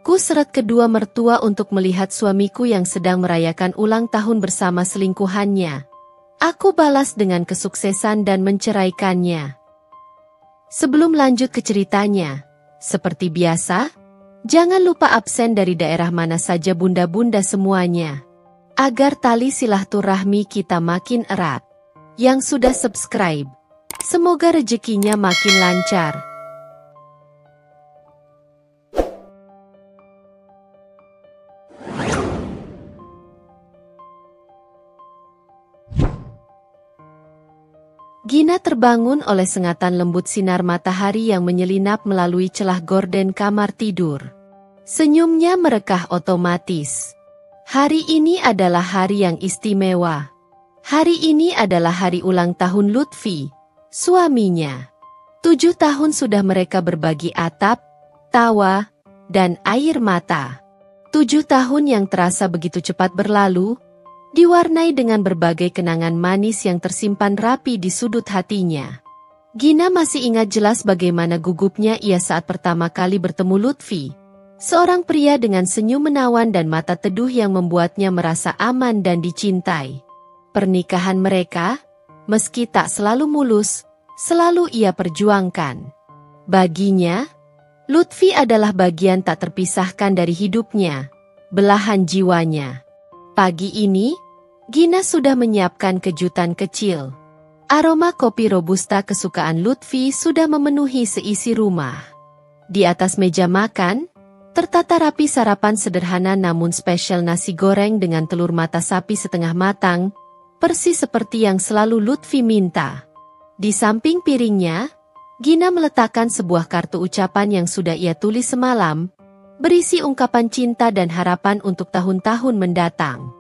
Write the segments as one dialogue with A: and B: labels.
A: Ku seret kedua mertua untuk melihat suamiku yang sedang merayakan ulang tahun bersama selingkuhannya. Aku balas dengan kesuksesan dan menceraikannya. Sebelum lanjut ke ceritanya, seperti biasa, jangan lupa absen dari daerah mana saja bunda-bunda semuanya, agar tali silaturahmi kita makin erat. Yang sudah subscribe, semoga rezekinya makin lancar. Gina terbangun oleh sengatan lembut sinar matahari yang menyelinap melalui celah gorden kamar tidur. Senyumnya merekah otomatis. Hari ini adalah hari yang istimewa. Hari ini adalah hari ulang tahun Lutfi, suaminya. 7 tahun sudah mereka berbagi atap, tawa, dan air mata. 7 tahun yang terasa begitu cepat berlalu, diwarnai dengan berbagai kenangan manis yang tersimpan rapi di sudut hatinya. Gina masih ingat jelas bagaimana gugupnya ia saat pertama kali bertemu Lutfi. Seorang pria dengan senyum menawan dan mata teduh yang membuatnya merasa aman dan dicintai. Pernikahan mereka, meski tak selalu mulus, selalu ia perjuangkan. Baginya, Lutfi adalah bagian tak terpisahkan dari hidupnya, belahan jiwanya. Pagi ini, Gina sudah menyiapkan kejutan kecil. Aroma kopi robusta kesukaan Lutfi sudah memenuhi seisi rumah. Di atas meja makan, tertata rapi sarapan sederhana namun spesial nasi goreng dengan telur mata sapi setengah matang, persis seperti yang selalu Lutfi minta. Di samping piringnya, Gina meletakkan sebuah kartu ucapan yang sudah ia tulis semalam, berisi ungkapan cinta dan harapan untuk tahun-tahun mendatang.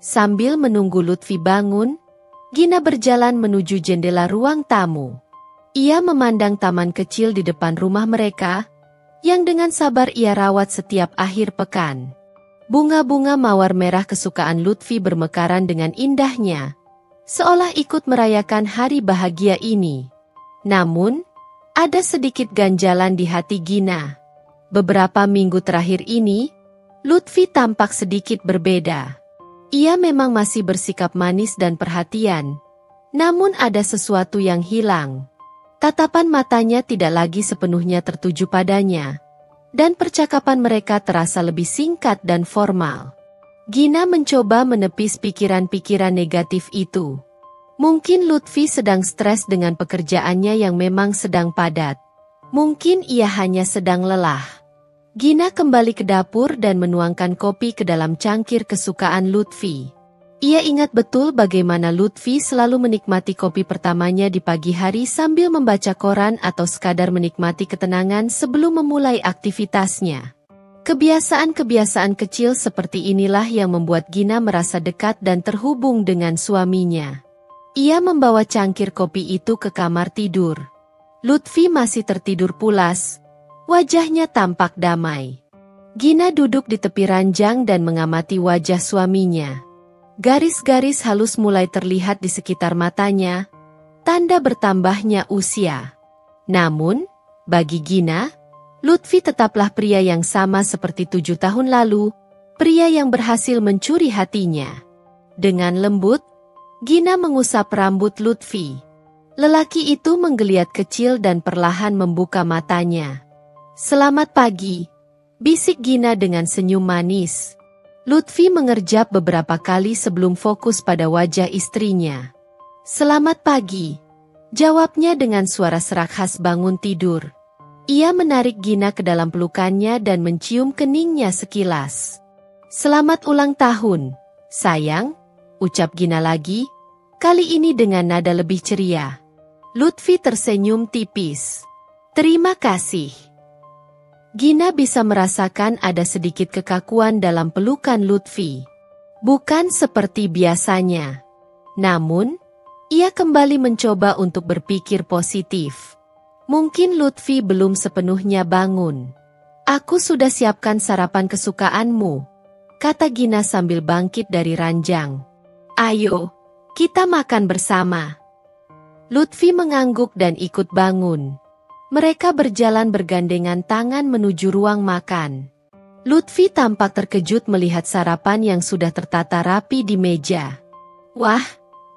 A: Sambil menunggu Lutfi bangun, Gina berjalan menuju jendela ruang tamu. Ia memandang taman kecil di depan rumah mereka, yang dengan sabar ia rawat setiap akhir pekan. Bunga-bunga mawar merah kesukaan Lutfi bermekaran dengan indahnya, seolah ikut merayakan hari bahagia ini. Namun, ada sedikit ganjalan di hati Gina. Beberapa minggu terakhir ini, Lutfi tampak sedikit berbeda. Ia memang masih bersikap manis dan perhatian, namun ada sesuatu yang hilang. Tatapan matanya tidak lagi sepenuhnya tertuju padanya, dan percakapan mereka terasa lebih singkat dan formal. Gina mencoba menepis pikiran-pikiran negatif itu. Mungkin Lutfi sedang stres dengan pekerjaannya yang memang sedang padat. Mungkin ia hanya sedang lelah. Gina kembali ke dapur dan menuangkan kopi ke dalam cangkir kesukaan Lutfi. Ia ingat betul bagaimana Lutfi selalu menikmati kopi pertamanya di pagi hari sambil membaca koran atau sekadar menikmati ketenangan sebelum memulai aktivitasnya. Kebiasaan-kebiasaan kecil seperti inilah yang membuat Gina merasa dekat dan terhubung dengan suaminya. Ia membawa cangkir kopi itu ke kamar tidur. Lutfi masih tertidur pulas. Wajahnya tampak damai. Gina duduk di tepi ranjang dan mengamati wajah suaminya. Garis-garis halus mulai terlihat di sekitar matanya, tanda bertambahnya usia. Namun, bagi Gina, Lutfi tetaplah pria yang sama seperti 7 tahun lalu, pria yang berhasil mencuri hatinya. Dengan lembut, Gina mengusap rambut Lutfi. Lelaki itu menggeliat kecil dan perlahan membuka matanya. "Selamat pagi," bisik Gina dengan senyum manis. Lutfi mengerjap beberapa kali sebelum fokus pada wajah istrinya. "Selamat pagi," jawabnya dengan suara serak khas bangun tidur. Ia menarik Gina ke dalam pelukannya dan mencium keningnya sekilas. "Selamat ulang tahun, sayang," ucap Gina lagi, kali ini dengan nada lebih ceria. Lutfi tersenyum tipis. "Terima kasih." Gina bisa merasakan ada sedikit kekakuan dalam pelukan Lutfi. Bukan seperti biasanya. Namun, ia kembali mencoba untuk berpikir positif. Mungkin Lutfi belum sepenuhnya bangun. "Aku sudah siapkan sarapan kesukaanmu," kata Gina sambil bangkit dari ranjang. "Ayo, kita makan bersama." Lutfi mengangguk dan ikut bangun. Mereka berjalan bergandengan tangan menuju ruang makan. Lutfi tampak terkejut melihat sarapan yang sudah tertata rapi di meja. Wah,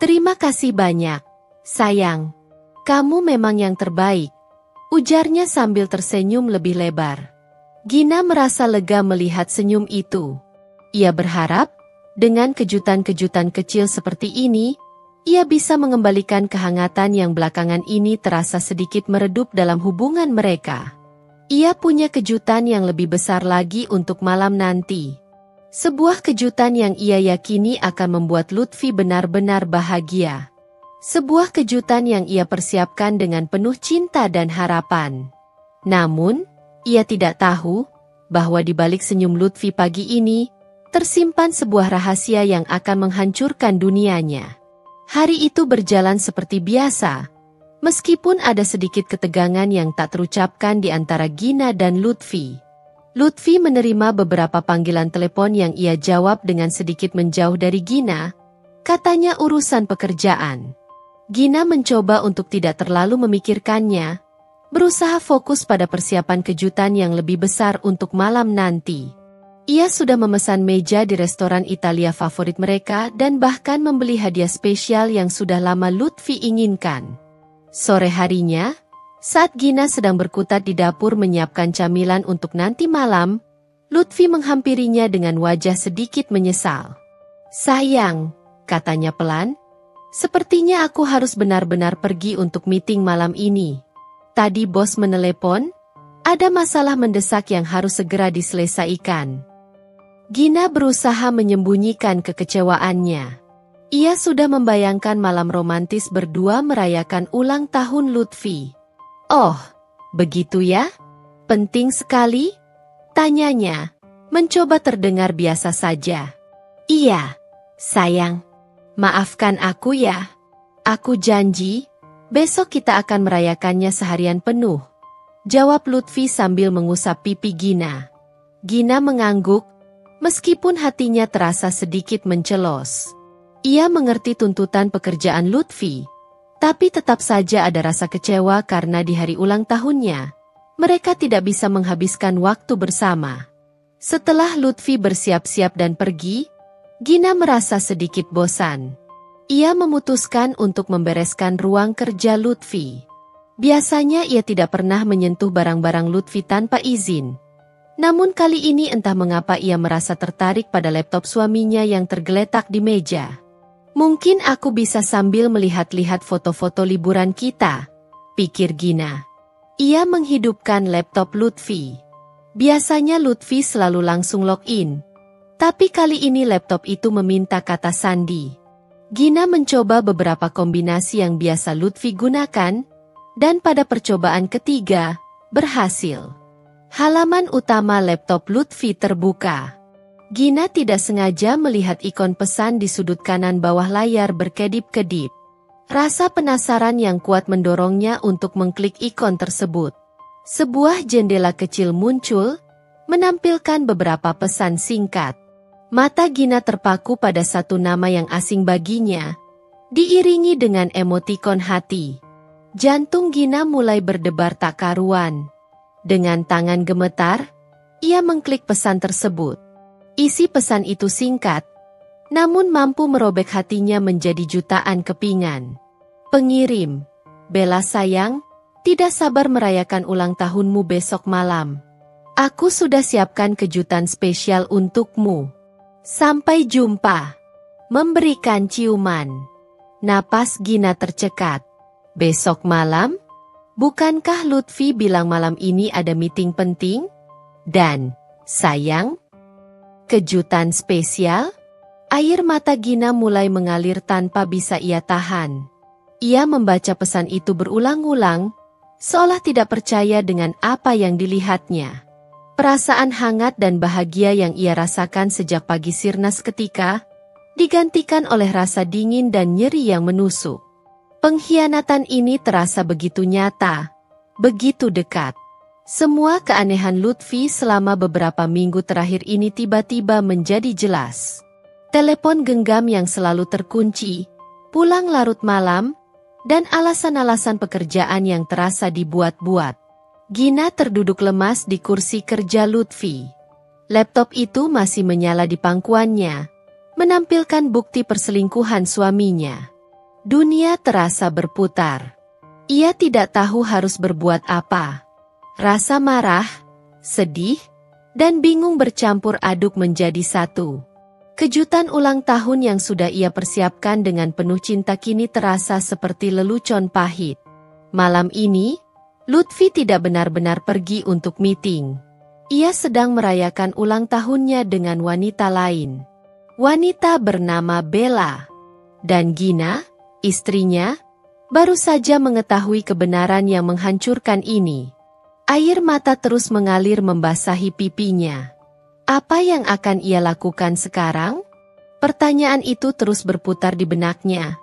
A: terima kasih banyak, sayang. Kamu memang yang terbaik, ujarnya sambil tersenyum lebih lebar. Gina merasa lega melihat senyum itu. Ia berharap, dengan kejutan-kejutan kecil seperti ini, ia bisa mengembalikan kehangatan yang belakangan ini terasa sedikit meredup dalam hubungan mereka. Ia punya kejutan yang lebih besar lagi untuk malam nanti. Sebuah kejutan yang ia yakini akan membuat Lutfi benar-benar bahagia. Sebuah kejutan yang ia persiapkan dengan penuh cinta dan harapan. Namun, ia tidak tahu bahwa di balik senyum Lutfi pagi ini, tersimpan sebuah rahasia yang akan menghancurkan dunianya. Hari itu berjalan seperti biasa, meskipun ada sedikit ketegangan yang tak terucapkan di antara Gina dan Lutfi. Lutfi menerima beberapa panggilan telepon yang ia jawab dengan sedikit menjauh dari Gina, katanya urusan pekerjaan. Gina mencoba untuk tidak terlalu memikirkannya, berusaha fokus pada persiapan kejutan yang lebih besar untuk malam nanti. Ia sudah memesan meja di restoran Italia favorit mereka dan bahkan membeli hadiah spesial yang sudah lama Lutfi inginkan. Sore harinya, saat Gina sedang berkutat di dapur menyiapkan camilan untuk nanti malam, Lutfi menghampirinya dengan wajah sedikit menyesal. Sayang, katanya pelan, sepertinya aku harus benar-benar pergi untuk meeting malam ini. Tadi bos menelepon, ada masalah mendesak yang harus segera diselesaikan. Gina berusaha menyembunyikan kekecewaannya. Ia sudah membayangkan malam romantis berdua merayakan ulang tahun Lutfi. Oh, begitu ya? Penting sekali? Tanyanya, mencoba terdengar biasa saja. Iya, sayang. Maafkan aku ya. Aku janji, besok kita akan merayakannya seharian penuh. Jawab Lutfi sambil mengusap pipi Gina. Gina mengangguk, meskipun hatinya terasa sedikit mencelos. Ia mengerti tuntutan pekerjaan Lutfi, tapi tetap saja ada rasa kecewa karena di hari ulang tahunnya, mereka tidak bisa menghabiskan waktu bersama. Setelah Lutfi bersiap-siap dan pergi, Gina merasa sedikit bosan. Ia memutuskan untuk membereskan ruang kerja Lutfi. Biasanya ia tidak pernah menyentuh barang-barang Lutfi tanpa izin. Namun kali ini entah mengapa ia merasa tertarik pada laptop suaminya yang tergeletak di meja. Mungkin aku bisa sambil melihat-lihat foto-foto liburan kita, pikir Gina. Ia menghidupkan laptop Lutfi. Biasanya Lutfi selalu langsung login, tapi kali ini laptop itu meminta kata sandi. Gina mencoba beberapa kombinasi yang biasa Lutfi gunakan, dan pada percobaan ketiga, berhasil. Halaman utama laptop Lutfi terbuka. Gina tidak sengaja melihat ikon pesan di sudut kanan bawah layar berkedip-kedip. Rasa penasaran yang kuat mendorongnya untuk mengklik ikon tersebut. Sebuah jendela kecil muncul, menampilkan beberapa pesan singkat. Mata Gina terpaku pada satu nama yang asing baginya, diiringi dengan emotikon hati. Jantung Gina mulai berdebar tak karuan. Dengan tangan gemetar, ia mengklik pesan tersebut. Isi pesan itu singkat, namun mampu merobek hatinya menjadi jutaan kepingan. Pengirim, Bella sayang, tidak sabar merayakan ulang tahunmu besok malam. Aku sudah siapkan kejutan spesial untukmu. Sampai jumpa. Memberikan ciuman. Napas Gina tercekat. Besok malam? Bukankah Lutfi bilang malam ini ada meeting penting? Dan, sayang, kejutan spesial? Air mata Gina mulai mengalir tanpa bisa ia tahan. Ia membaca pesan itu berulang-ulang, seolah tidak percaya dengan apa yang dilihatnya. Perasaan hangat dan bahagia yang ia rasakan sejak pagi sirna seketika, digantikan oleh rasa dingin dan nyeri yang menusuk. Pengkhianatan ini terasa begitu nyata, begitu dekat. Semua keanehan Lutfi selama beberapa minggu terakhir ini tiba-tiba menjadi jelas. Telepon genggam yang selalu terkunci, pulang larut malam, dan alasan-alasan pekerjaan yang terasa dibuat-buat. Gina terduduk lemas di kursi kerja Lutfi. Laptop itu masih menyala di pangkuannya, menampilkan bukti perselingkuhan suaminya. Dunia terasa berputar. Ia tidak tahu harus berbuat apa. Rasa marah, sedih, dan bingung bercampur aduk menjadi satu. Kejutan ulang tahun yang sudah ia persiapkan dengan penuh cinta kini terasa seperti lelucon pahit. Malam ini, Lutfi tidak benar-benar pergi untuk meeting. Ia sedang merayakan ulang tahunnya dengan wanita lain. Wanita bernama Bella. Dan Gina, istrinya, baru saja mengetahui kebenaran yang menghancurkan ini. Air mata terus mengalir membasahi pipinya. Apa yang akan ia lakukan sekarang? Pertanyaan itu terus berputar di benaknya,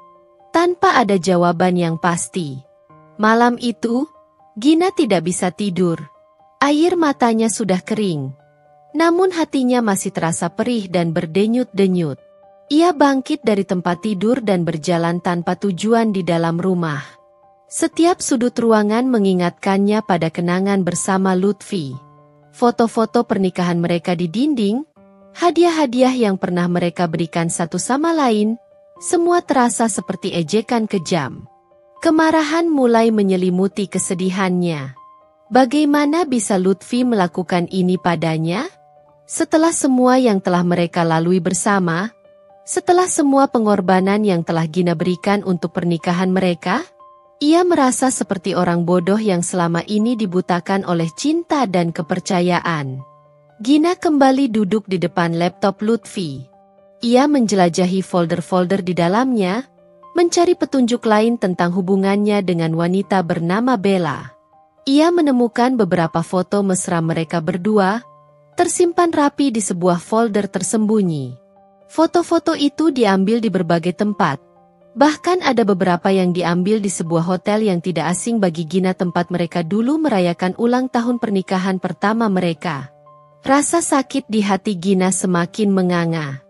A: tanpa ada jawaban yang pasti. Malam itu, Gina tidak bisa tidur. Air matanya sudah kering. Namun hatinya masih terasa perih dan berdenyut-denyut. Ia bangkit dari tempat tidur dan berjalan tanpa tujuan di dalam rumah. Setiap sudut ruangan mengingatkannya pada kenangan bersama Lutfi. Foto-foto pernikahan mereka di dinding, hadiah-hadiah yang pernah mereka berikan satu sama lain, semua terasa seperti ejekan kejam. Kemarahan mulai menyelimuti kesedihannya. Bagaimana bisa Lutfi melakukan ini padanya? Setelah semua yang telah mereka lalui bersama, setelah semua pengorbanan yang telah Gina berikan untuk pernikahan mereka, ia merasa seperti orang bodoh yang selama ini dibutakan oleh cinta dan kepercayaan. Gina kembali duduk di depan laptop Lutfi. Ia menjelajahi folder-folder di dalamnya, mencari petunjuk lain tentang hubungannya dengan wanita bernama Bella. Ia menemukan beberapa foto mesra mereka berdua, tersimpan rapi di sebuah folder tersembunyi. Foto-foto itu diambil di berbagai tempat. Bahkan ada beberapa yang diambil di sebuah hotel yang tidak asing bagi Gina, tempat mereka dulu merayakan ulang tahun pernikahan pertama mereka. Rasa sakit di hati Gina semakin menganga.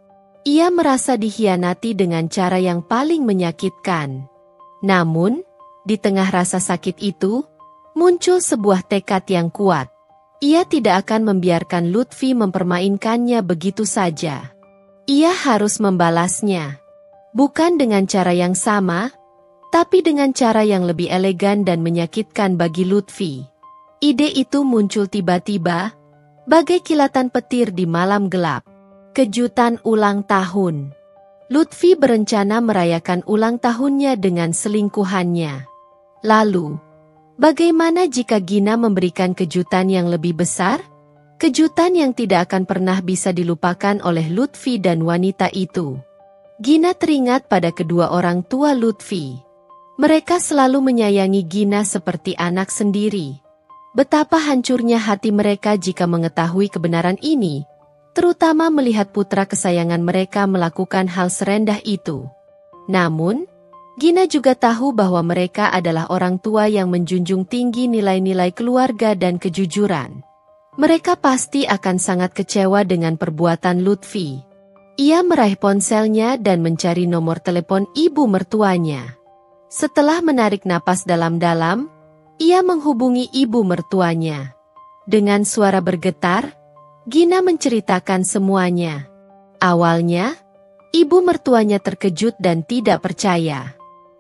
A: Ia merasa dikhianati dengan cara yang paling menyakitkan. Namun, di tengah rasa sakit itu, muncul sebuah tekad yang kuat. Ia tidak akan membiarkan Lutfi mempermainkannya begitu saja. Ia harus membalasnya. Bukan dengan cara yang sama, tapi dengan cara yang lebih elegan dan menyakitkan bagi Lutfi. Ide itu muncul tiba-tiba, bagai kilatan petir di malam gelap. Kejutan ulang tahun. Lutfi berencana merayakan ulang tahunnya dengan selingkuhannya. Lalu, bagaimana jika Gina memberikan kejutan yang lebih besar? Kejutan yang tidak akan pernah bisa dilupakan oleh Lutfi dan wanita itu. Gina teringat pada kedua orang tua Lutfi. Mereka selalu menyayangi Gina seperti anak sendiri. Betapa hancurnya hati mereka jika mengetahui kebenaran ini, terutama melihat putra kesayangan mereka melakukan hal serendah itu. Namun, Gina juga tahu bahwa mereka adalah orang tua yang menjunjung tinggi nilai-nilai keluarga dan kejujuran. Mereka pasti akan sangat kecewa dengan perbuatan Lutfi. Ia meraih ponselnya dan mencari nomor telepon ibu mertuanya. Setelah menarik napas dalam-dalam, ia menghubungi ibu mertuanya. Dengan suara bergetar, Gina menceritakan semuanya. Awalnya, ibu mertuanya terkejut dan tidak percaya.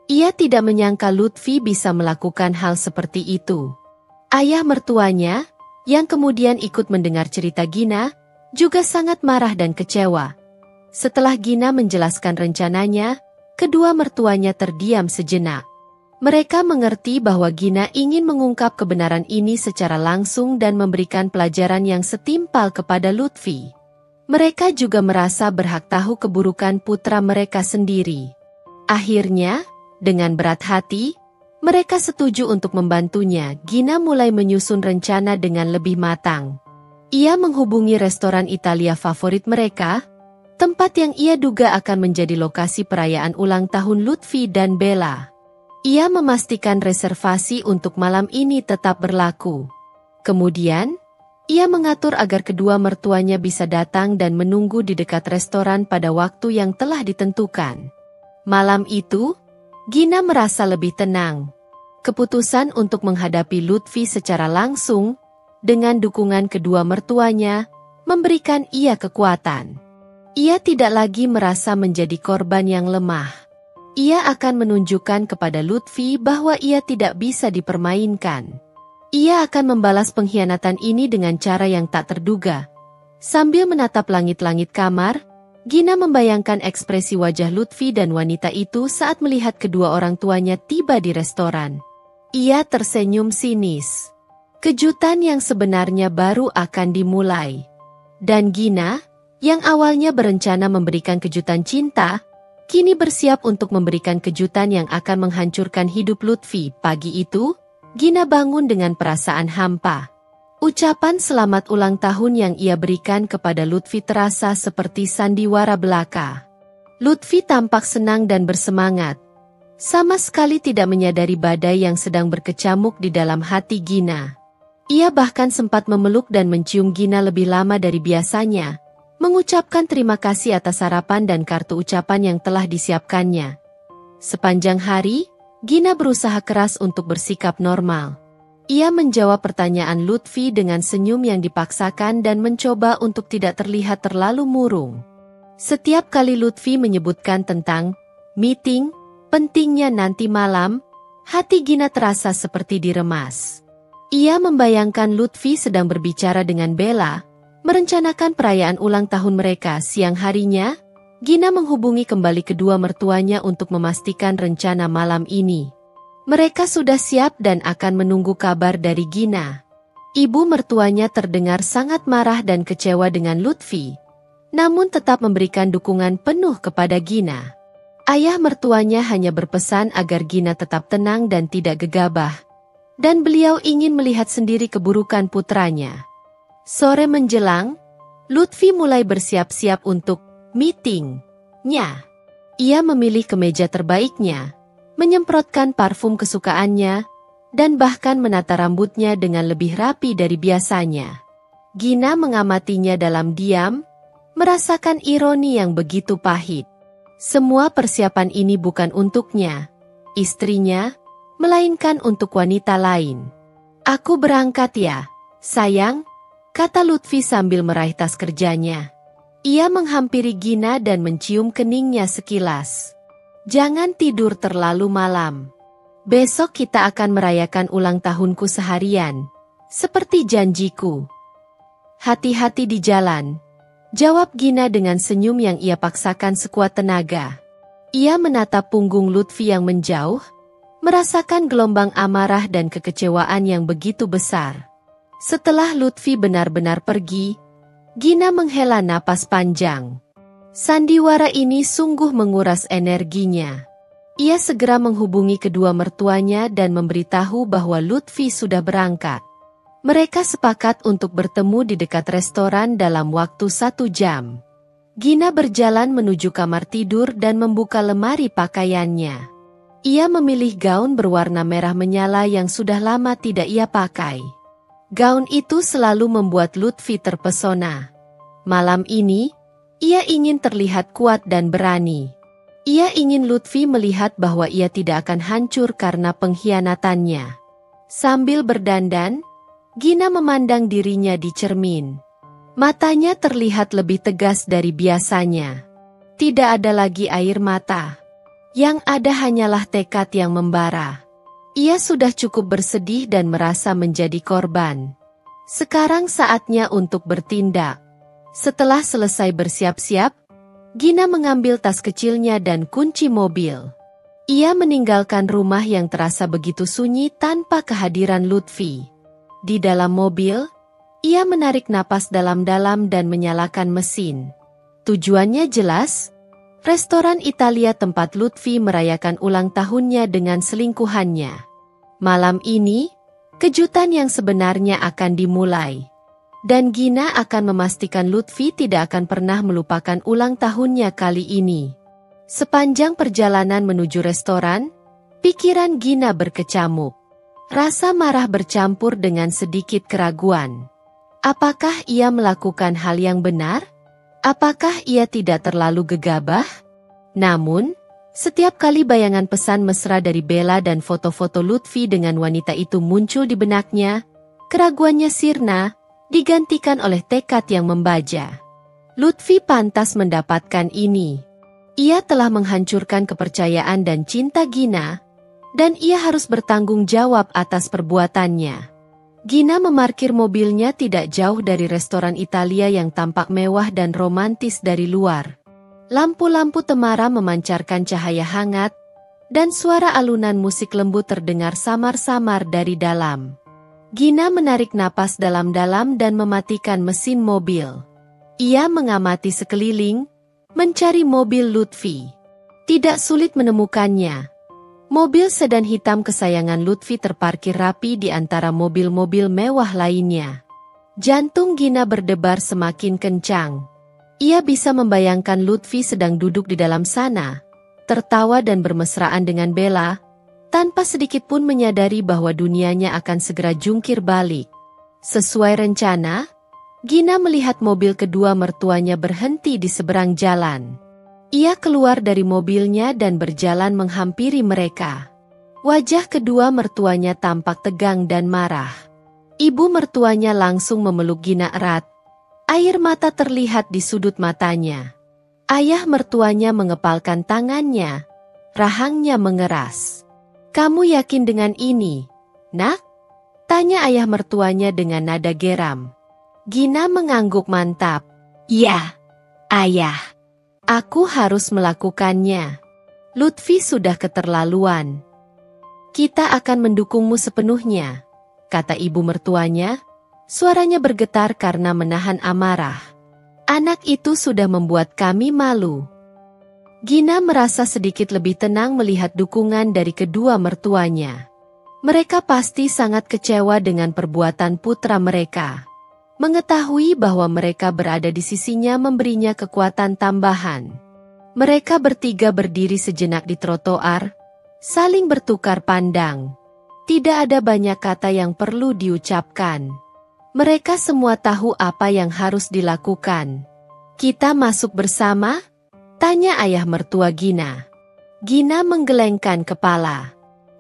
A: Ia tidak menyangka Lutfi bisa melakukan hal seperti itu. Ayah mertuanya, yang kemudian ikut mendengar cerita Gina, juga sangat marah dan kecewa. Setelah Gina menjelaskan rencananya, kedua mertuanya terdiam sejenak. Mereka mengerti bahwa Gina ingin mengungkap kebenaran ini secara langsung dan memberikan pelajaran yang setimpal kepada Lutfi. Mereka juga merasa berhak tahu keburukan putra mereka sendiri. Akhirnya, dengan berat hati, mereka setuju untuk membantunya. Gina mulai menyusun rencana dengan lebih matang. Ia menghubungi restoran Italia favorit mereka, tempat yang ia duga akan menjadi lokasi perayaan ulang tahun Lutfi dan Bella. Ia memastikan reservasi untuk malam ini tetap berlaku. Kemudian, ia mengatur agar kedua mertuanya bisa datang dan menunggu di dekat restoran pada waktu yang telah ditentukan. Malam itu, Gina merasa lebih tenang. Keputusan untuk menghadapi Lutfi secara langsung, dengan dukungan kedua mertuanya, memberikan ia kekuatan. Ia tidak lagi merasa menjadi korban yang lemah. Ia akan menunjukkan kepada Lutfi bahwa ia tidak bisa dipermainkan. Ia akan membalas pengkhianatan ini dengan cara yang tak terduga. Sambil menatap langit-langit kamar, Gina membayangkan ekspresi wajah Lutfi dan wanita itu saat melihat kedua orang tuanya tiba di restoran. Ia tersenyum sinis. Kejutan yang sebenarnya baru akan dimulai. Dan Gina, yang awalnya berencana memberikan kejutan cinta, kini bersiap untuk memberikan kejutan yang akan menghancurkan hidup Lutfi. Pagi itu, Gina bangun dengan perasaan hampa. Ucapan selamat ulang tahun yang ia berikan kepada Lutfi terasa seperti sandiwara belaka. Lutfi tampak senang dan bersemangat. Sama sekali tidak menyadari badai yang sedang berkecamuk di dalam hati Gina. Ia bahkan sempat memeluk dan mencium Gina lebih lama dari biasanya, mengucapkan terima kasih atas sarapan dan kartu ucapan yang telah disiapkannya. Sepanjang hari, Gina berusaha keras untuk bersikap normal. Ia menjawab pertanyaan Lutfi dengan senyum yang dipaksakan dan mencoba untuk tidak terlihat terlalu murung. Setiap kali Lutfi menyebutkan tentang meeting pentingnya nanti malam, hati Gina terasa seperti diremas. Ia membayangkan Lutfi sedang berbicara dengan Bella, merencanakan perayaan ulang tahun mereka. Siang harinya, Gina menghubungi kembali kedua mertuanya untuk memastikan rencana malam ini. Mereka sudah siap dan akan menunggu kabar dari Gina. Ibu mertuanya terdengar sangat marah dan kecewa dengan Lutfi, namun tetap memberikan dukungan penuh kepada Gina. Ayah mertuanya hanya berpesan agar Gina tetap tenang dan tidak gegabah, dan beliau ingin melihat sendiri keburukan putranya. Sore menjelang, Lutfi mulai bersiap-siap untuk meeting-nya. Ia memilih kemeja terbaiknya, menyemprotkan parfum kesukaannya, dan bahkan menata rambutnya dengan lebih rapi dari biasanya. Gina mengamatinya dalam diam, merasakan ironi yang begitu pahit. Semua persiapan ini bukan untuknya, istrinya, melainkan untuk wanita lain. "Aku berangkat ya, sayang," kata Lutfi sambil meraih tas kerjanya. Ia menghampiri Gina dan mencium keningnya sekilas. "Jangan tidur terlalu malam. Besok kita akan merayakan ulang tahunku seharian, seperti janjiku." "Hati-hati di jalan," jawab Gina dengan senyum yang ia paksakan sekuat tenaga. Ia menatap punggung Lutfi yang menjauh, merasakan gelombang amarah dan kekecewaan yang begitu besar. Setelah Lutfi benar-benar pergi, Gina menghela napas panjang. Sandiwara ini sungguh menguras energinya. Ia segera menghubungi kedua mertuanya dan memberitahu bahwa Lutfi sudah berangkat. Mereka sepakat untuk bertemu di dekat restoran dalam waktu 1 jam. Gina berjalan menuju kamar tidur dan membuka lemari pakaiannya. Ia memilih gaun berwarna merah menyala yang sudah lama tidak ia pakai. Gaun itu selalu membuat Lutfi terpesona. Malam ini, ia ingin terlihat kuat dan berani. Ia ingin Lutfi melihat bahwa ia tidak akan hancur karena pengkhianatannya. Sambil berdandan, Gina memandang dirinya di cermin. Matanya terlihat lebih tegas dari biasanya. Tidak ada lagi air mata. Yang ada hanyalah tekad yang membara. Ia sudah cukup bersedih dan merasa menjadi korban. Sekarang saatnya untuk bertindak. Setelah selesai bersiap-siap, Gina mengambil tas kecilnya dan kunci mobil. Ia meninggalkan rumah yang terasa begitu sunyi tanpa kehadiran Lutfi. Di dalam mobil, ia menarik napas dalam-dalam dan menyalakan mesin. Tujuannya jelas, restoran Italia tempat Lutfi merayakan ulang tahunnya dengan selingkuhannya. Malam ini, kejutan yang sebenarnya akan dimulai. Dan Gina akan memastikan Lutfi tidak akan pernah melupakan ulang tahunnya kali ini. Sepanjang perjalanan menuju restoran, pikiran Gina berkecamuk. Rasa marah bercampur dengan sedikit keraguan. Apakah ia melakukan hal yang benar? Apakah ia tidak terlalu gegabah? Namun, setiap kali bayangan pesan mesra dari Bella dan foto-foto Lutfi dengan wanita itu muncul di benaknya, keraguannya sirna, digantikan oleh tekad yang membaja. Lutfi pantas mendapatkan ini. Ia telah menghancurkan kepercayaan dan cinta Gina, dan ia harus bertanggung jawab atas perbuatannya. Gina memarkir mobilnya tidak jauh dari restoran Italia yang tampak mewah dan romantis dari luar. Lampu-lampu temara memancarkan cahaya hangat, dan suara alunan musik lembut terdengar samar-samar dari dalam. Gina menarik napas dalam-dalam dan mematikan mesin mobil. Ia mengamati sekeliling, mencari mobil Lutfi. Tidak sulit menemukannya. Mobil sedan hitam kesayangan Lutfi terparkir rapi di antara mobil-mobil mewah lainnya. Jantung Gina berdebar semakin kencang. Ia bisa membayangkan Lutfi sedang duduk di dalam sana, tertawa dan bermesraan dengan Bella, tanpa sedikit pun menyadari bahwa dunianya akan segera jungkir balik. Sesuai rencana, Gina melihat mobil kedua mertuanya berhenti di seberang jalan. Ia keluar dari mobilnya dan berjalan menghampiri mereka. Wajah kedua mertuanya tampak tegang dan marah. Ibu mertuanya langsung memeluk Gina erat. Air mata terlihat di sudut matanya. Ayah mertuanya mengepalkan tangannya. Rahangnya mengeras. "Kamu yakin dengan ini, Nak?" tanya ayah mertuanya dengan nada geram. Gina mengangguk mantap. "Ya, Ayah. Aku harus melakukannya. Lutfi sudah keterlaluan." "Kita akan mendukungmu sepenuhnya," kata ibu mertuanya. Suaranya bergetar karena menahan amarah. "Anak itu sudah membuat kami malu." Gina merasa sedikit lebih tenang melihat dukungan dari kedua mertuanya. Mereka pasti sangat kecewa dengan perbuatan putra mereka. Mengetahui bahwa mereka berada di sisinya memberinya kekuatan tambahan. Mereka bertiga berdiri sejenak di trotoar, saling bertukar pandang. Tidak ada banyak kata yang perlu diucapkan. Mereka semua tahu apa yang harus dilakukan. "Kita masuk bersama?" tanya ayah mertua Gina. Gina menggelengkan kepala.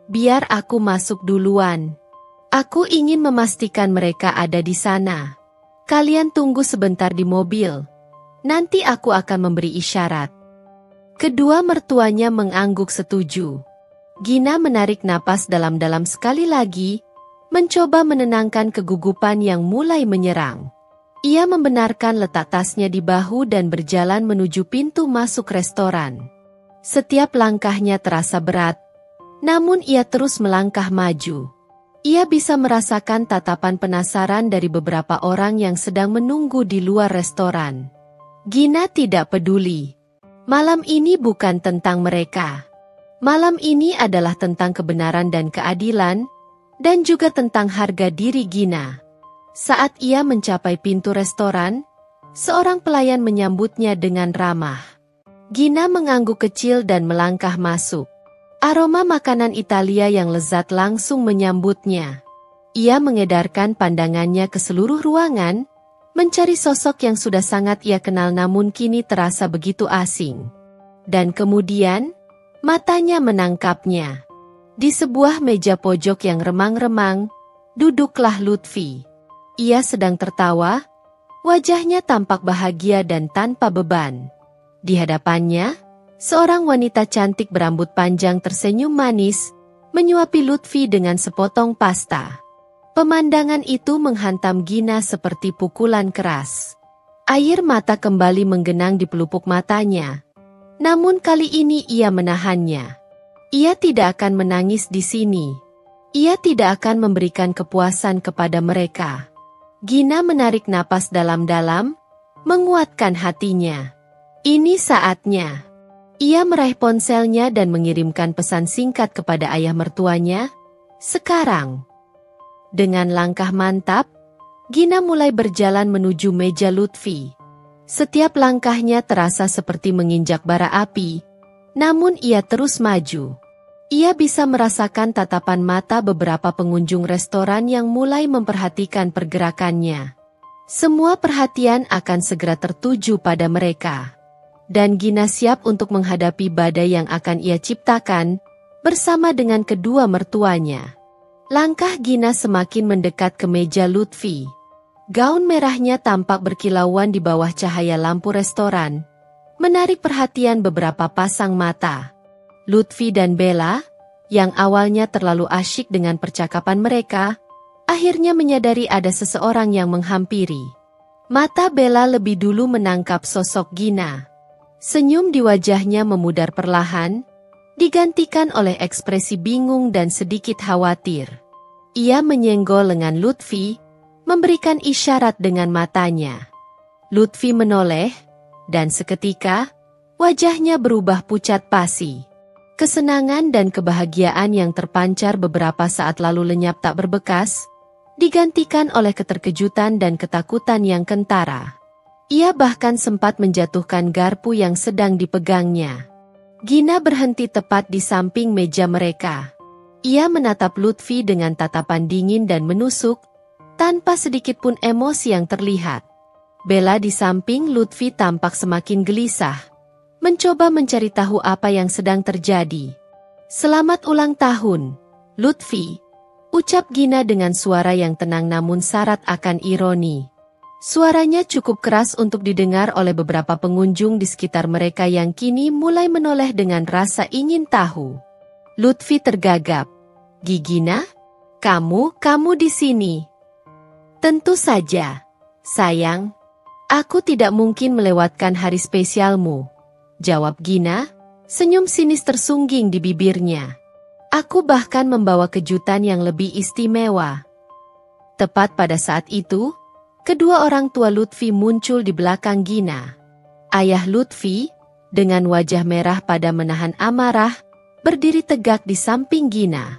A: "Biar aku masuk duluan. Aku ingin memastikan mereka ada di sana. Kalian tunggu sebentar di mobil. Nanti aku akan memberi isyarat." Kedua mertuanya mengangguk setuju. Gina menarik napas dalam-dalam sekali lagi, mencoba menenangkan kegugupan yang mulai menyerang. Ia membenarkan letak tasnya di bahu dan berjalan menuju pintu masuk restoran. Setiap langkahnya terasa berat, namun ia terus melangkah maju. Ia bisa merasakan tatapan penasaran dari beberapa orang yang sedang menunggu di luar restoran. Gina tidak peduli. Malam ini bukan tentang mereka. Malam ini adalah tentang kebenaran dan keadilan, dan juga tentang harga diri Gina. Saat ia mencapai pintu restoran, seorang pelayan menyambutnya dengan ramah. Gina mengangguk kecil dan melangkah masuk. Aroma makanan Italia yang lezat langsung menyambutnya. Ia mengedarkan pandangannya ke seluruh ruangan, mencari sosok yang sudah sangat ia kenal namun kini terasa begitu asing. Dan kemudian, matanya menangkapnya. Di sebuah meja pojok yang remang-remang, duduklah Lutfi. Ia sedang tertawa, wajahnya tampak bahagia dan tanpa beban. Di hadapannya, seorang wanita cantik berambut panjang tersenyum manis, menyuapi Lutfi dengan sepotong pasta. Pemandangan itu menghantam Gina seperti pukulan keras. Air mata kembali menggenang di pelupuk matanya. Namun kali ini ia menahannya. Ia tidak akan menangis di sini. Ia tidak akan memberikan kepuasan kepada mereka. Gina menarik napas dalam-dalam, menguatkan hatinya. Ini saatnya. Ia meraih ponselnya dan mengirimkan pesan singkat kepada ayah mertuanya. Sekarang. Dengan langkah mantap, Gina mulai berjalan menuju meja Lutfi. Setiap langkahnya terasa seperti menginjak bara api, namun ia terus maju. Ia bisa merasakan tatapan mata beberapa pengunjung restoran yang mulai memperhatikan pergerakannya. Semua perhatian akan segera tertuju pada mereka. Dan Gina siap untuk menghadapi badai yang akan ia ciptakan, bersama dengan kedua mertuanya. Langkah Gina semakin mendekat ke meja Lutfi. Gaun merahnya tampak berkilauan di bawah cahaya lampu restoran, menarik perhatian beberapa pasang mata. Lutfi dan Bella, yang awalnya terlalu asyik dengan percakapan mereka, akhirnya menyadari ada seseorang yang menghampiri. Mata Bella lebih dulu menangkap sosok Gina. Senyum di wajahnya memudar perlahan, digantikan oleh ekspresi bingung dan sedikit khawatir. Ia menyenggol lengan Lutfi, memberikan isyarat dengan matanya. Lutfi menoleh, dan seketika, wajahnya berubah pucat pasi. Kesenangan dan kebahagiaan yang terpancar beberapa saat lalu lenyap tak berbekas, digantikan oleh keterkejutan dan ketakutan yang kentara. Ia bahkan sempat menjatuhkan garpu yang sedang dipegangnya. Gina berhenti tepat di samping meja mereka. Ia menatap Lutfi dengan tatapan dingin dan menusuk, tanpa sedikit pun emosi yang terlihat. Bella di samping Lutfi tampak semakin gelisah, mencoba mencari tahu apa yang sedang terjadi. "Selamat ulang tahun, Lutfi," ucap Gina dengan suara yang tenang namun syarat akan ironi. Suaranya cukup keras untuk didengar oleh beberapa pengunjung di sekitar mereka yang kini mulai menoleh dengan rasa ingin tahu. Lutfi tergagap. "Gina? Kamu di sini?" "Tentu saja, sayang. Aku tidak mungkin melewatkan hari spesialmu," jawab Gina, senyum sinis tersungging di bibirnya. "Aku bahkan membawa kejutan yang lebih istimewa." Tepat pada saat itu, kedua orang tua Lutfi muncul di belakang Gina. Ayah Lutfi, dengan wajah merah pada menahan amarah, berdiri tegak di samping Gina.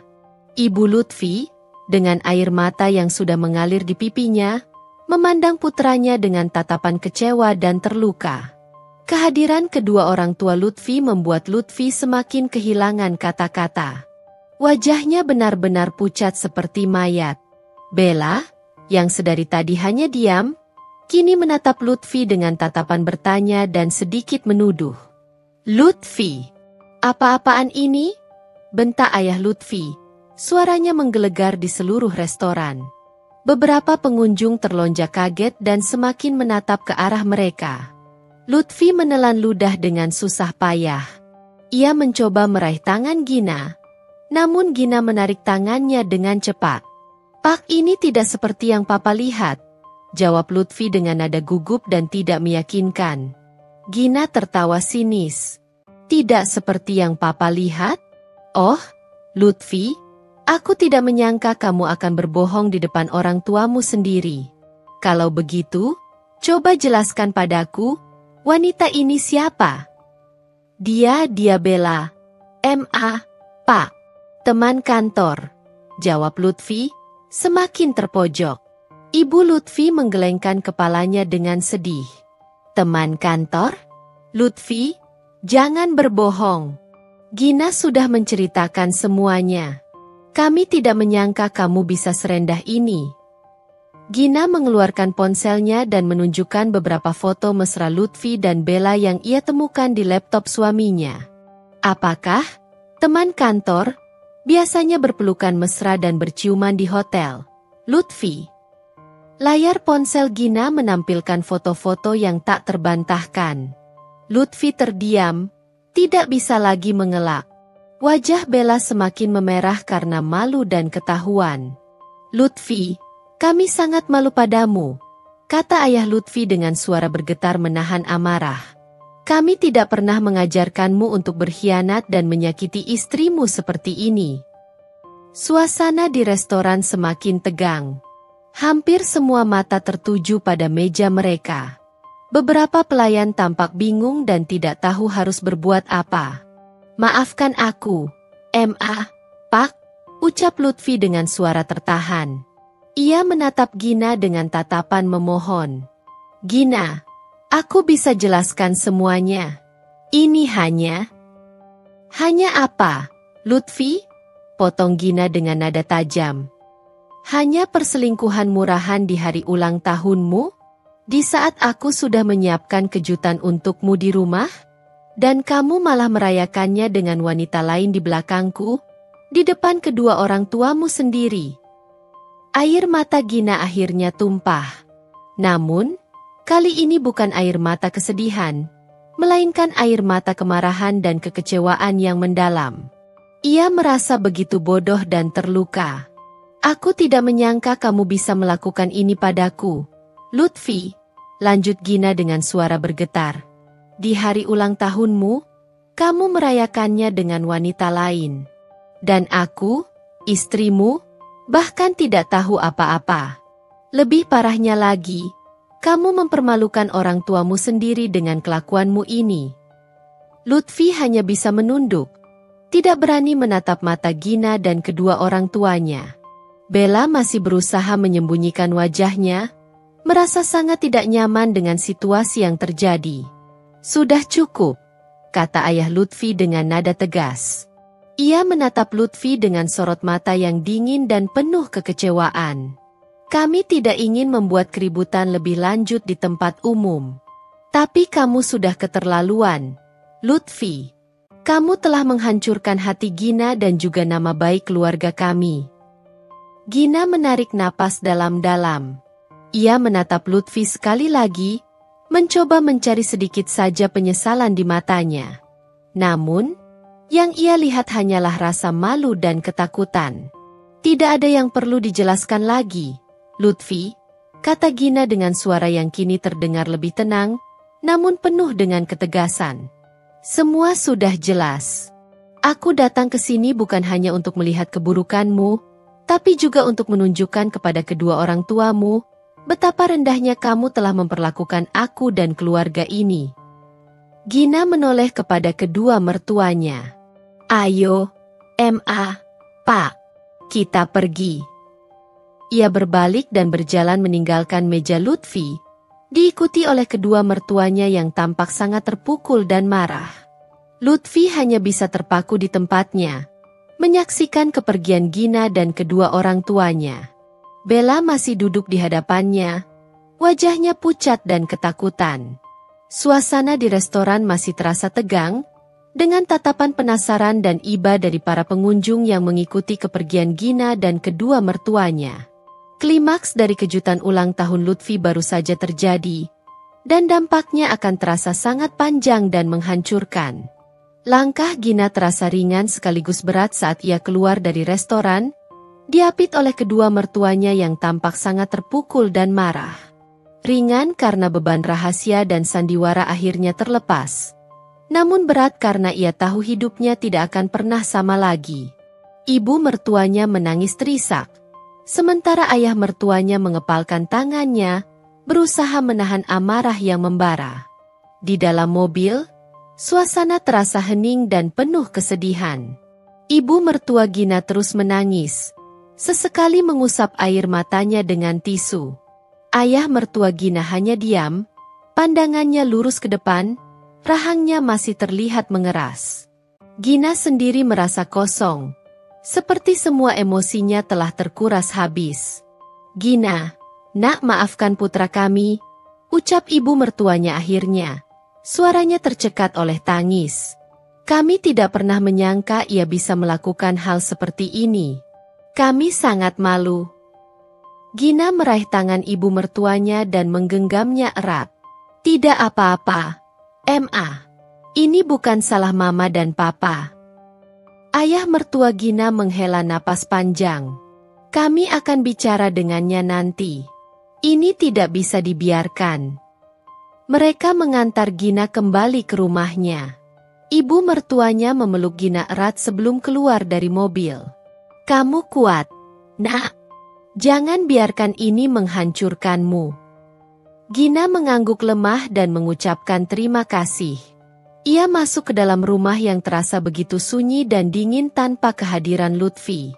A: Ibu Lutfi, dengan air mata yang sudah mengalir di pipinya, memandang putranya dengan tatapan kecewa dan terluka. Kehadiran kedua orang tua Lutfi membuat Lutfi semakin kehilangan kata-kata. Wajahnya benar-benar pucat seperti mayat. Bella, yang sedari tadi hanya diam, kini menatap Lutfi dengan tatapan bertanya dan sedikit menuduh. "Lutfi, apa-apaan ini?" bentak ayah Lutfi. Suaranya menggelegar di seluruh restoran. Beberapa pengunjung terlonjak kaget dan semakin menatap ke arah mereka. Lutfi menelan ludah dengan susah payah. Ia mencoba meraih tangan Gina, namun Gina menarik tangannya dengan cepat. "Pak, ini tidak seperti yang Papa lihat," jawab Lutfi dengan nada gugup dan tidak meyakinkan. Gina tertawa sinis. "Tidak seperti yang Papa lihat? Oh, Lutfi, aku tidak menyangka kamu akan berbohong di depan orang tuamu sendiri. Kalau begitu, coba jelaskan padaku, wanita ini siapa?" Dia Bella. Pak. Teman kantor," jawab Lutfi, semakin terpojok. Ibu Lutfi menggelengkan kepalanya dengan sedih. "Teman kantor? Lutfi, jangan berbohong. Gina sudah menceritakan semuanya. Kami tidak menyangka kamu bisa serendah ini." Gina mengeluarkan ponselnya dan menunjukkan beberapa foto mesra Lutfi dan Bella yang ia temukan di laptop suaminya. "Apakah teman kantor biasanya berpelukan mesra dan berciuman di hotel, Lutfi?" Layar ponsel Gina menampilkan foto-foto yang tak terbantahkan. Lutfi terdiam, tidak bisa lagi mengelak. Wajah Bella semakin memerah karena malu dan ketahuan. "Lutfi, kami sangat malu padamu," kata ayah Lutfi dengan suara bergetar menahan amarah. "Kami tidak pernah mengajarkanmu untuk berkhianat dan menyakiti istrimu seperti ini." Suasana di restoran semakin tegang. Hampir semua mata tertuju pada meja mereka. Beberapa pelayan tampak bingung dan tidak tahu harus berbuat apa. "Maafkan aku, Pak," ucap Lutfi dengan suara tertahan. Ia menatap Gina dengan tatapan memohon. "Gina, aku bisa jelaskan semuanya. Ini hanya apa, Lutfi?" potong Gina dengan nada tajam. "Hanya perselingkuhan murahan di hari ulang tahunmu? Di saat aku sudah menyiapkan kejutan untukmu di rumah? Dan kamu malah merayakannya dengan wanita lain di belakangku? Di depan kedua orang tuamu sendiri?" Air mata Gina akhirnya tumpah. Namun, kali ini bukan air mata kesedihan, melainkan air mata kemarahan dan kekecewaan yang mendalam. Ia merasa begitu bodoh dan terluka. Aku tidak menyangka kamu bisa melakukan ini padaku, Lutfi, lanjut Gina dengan suara bergetar. Di hari ulang tahunmu, kamu merayakannya dengan wanita lain. Dan aku, istrimu, bahkan tidak tahu apa-apa. Lebih parahnya lagi, kamu mempermalukan orang tuamu sendiri dengan kelakuanmu ini. Lutfi hanya bisa menunduk, tidak berani menatap mata Gina dan kedua orang tuanya. Bella masih berusaha menyembunyikan wajahnya, merasa sangat tidak nyaman dengan situasi yang terjadi. Sudah cukup, kata ayah Lutfi dengan nada tegas. Ia menatap Lutfi dengan sorot mata yang dingin dan penuh kekecewaan. Kami tidak ingin membuat keributan lebih lanjut di tempat umum. Tapi kamu sudah keterlaluan, Lutfi. Kamu telah menghancurkan hati Gina dan juga nama baik keluarga kami. Gina menarik napas dalam-dalam. Ia menatap Lutfi sekali lagi, mencoba mencari sedikit saja penyesalan di matanya. Namun, yang ia lihat hanyalah rasa malu dan ketakutan. Tidak ada yang perlu dijelaskan lagi, Lutfi, kata Gina dengan suara yang kini terdengar lebih tenang, namun penuh dengan ketegasan. Semua sudah jelas. Aku datang ke sini bukan hanya untuk melihat keburukanmu, tapi juga untuk menunjukkan kepada kedua orang tuamu betapa rendahnya kamu telah memperlakukan aku dan keluarga ini. Gina menoleh kepada kedua mertuanya. Ayo, Pak, kita pergi. Ia berbalik dan berjalan meninggalkan meja Lutfi, diikuti oleh kedua mertuanya yang tampak sangat terpukul dan marah. Lutfi hanya bisa terpaku di tempatnya, menyaksikan kepergian Gina dan kedua orang tuanya. Bella masih duduk di hadapannya, wajahnya pucat dan ketakutan. Suasana di restoran masih terasa tegang, dengan tatapan penasaran dan iba dari para pengunjung yang mengikuti kepergian Gina dan kedua mertuanya. Klimaks dari kejutan ulang tahun Lutfi baru saja terjadi, dan dampaknya akan terasa sangat panjang dan menghancurkan. Langkah Gina terasa ringan sekaligus berat saat ia keluar dari restoran, diapit oleh kedua mertuanya yang tampak sangat terpukul dan marah. Ringan karena beban rahasia dan sandiwara akhirnya terlepas. Namun berat karena ia tahu hidupnya tidak akan pernah sama lagi. Ibu mertuanya menangis terisak, sementara ayah mertuanya mengepalkan tangannya, berusaha menahan amarah yang membara. Di dalam mobil, suasana terasa hening dan penuh kesedihan. Ibu mertua Gina terus menangis, sesekali mengusap air matanya dengan tisu. Ayah mertua Gina hanya diam, pandangannya lurus ke depan, rahangnya masih terlihat mengeras. Gina sendiri merasa kosong, seperti semua emosinya telah terkuras habis. Gina, nak, maafkan putra kami, ucap ibu mertuanya akhirnya. Suaranya tercekat oleh tangis. Kami tidak pernah menyangka ia bisa melakukan hal seperti ini. Kami sangat malu. Gina meraih tangan ibu mertuanya dan menggenggamnya erat. Tidak apa-apa, ini bukan salah mama dan papa. Ayah mertua Gina menghela napas panjang. Kami akan bicara dengannya nanti. Ini tidak bisa dibiarkan. Mereka mengantar Gina kembali ke rumahnya. Ibu mertuanya memeluk Gina erat sebelum keluar dari mobil. Kamu kuat, nak. Jangan biarkan ini menghancurkanmu. Gina mengangguk lemah dan mengucapkan terima kasih. Ia masuk ke dalam rumah yang terasa begitu sunyi dan dingin tanpa kehadiran Lutfi.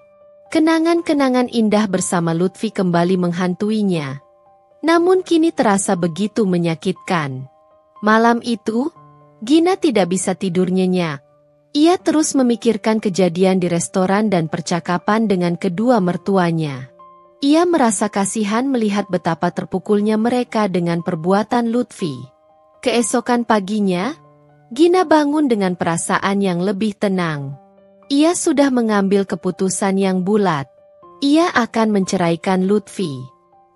A: Kenangan-kenangan indah bersama Lutfi kembali menghantuinya. Namun kini terasa begitu menyakitkan. Malam itu, Gina tidak bisa tidur nyenyak. Ia terus memikirkan kejadian di restoran dan percakapan dengan kedua mertuanya. Ia merasa kasihan melihat betapa terpukulnya mereka dengan perbuatan Lutfi. Keesokan paginya, Gina bangun dengan perasaan yang lebih tenang. Ia sudah mengambil keputusan yang bulat. Ia akan menceraikan Lutfi.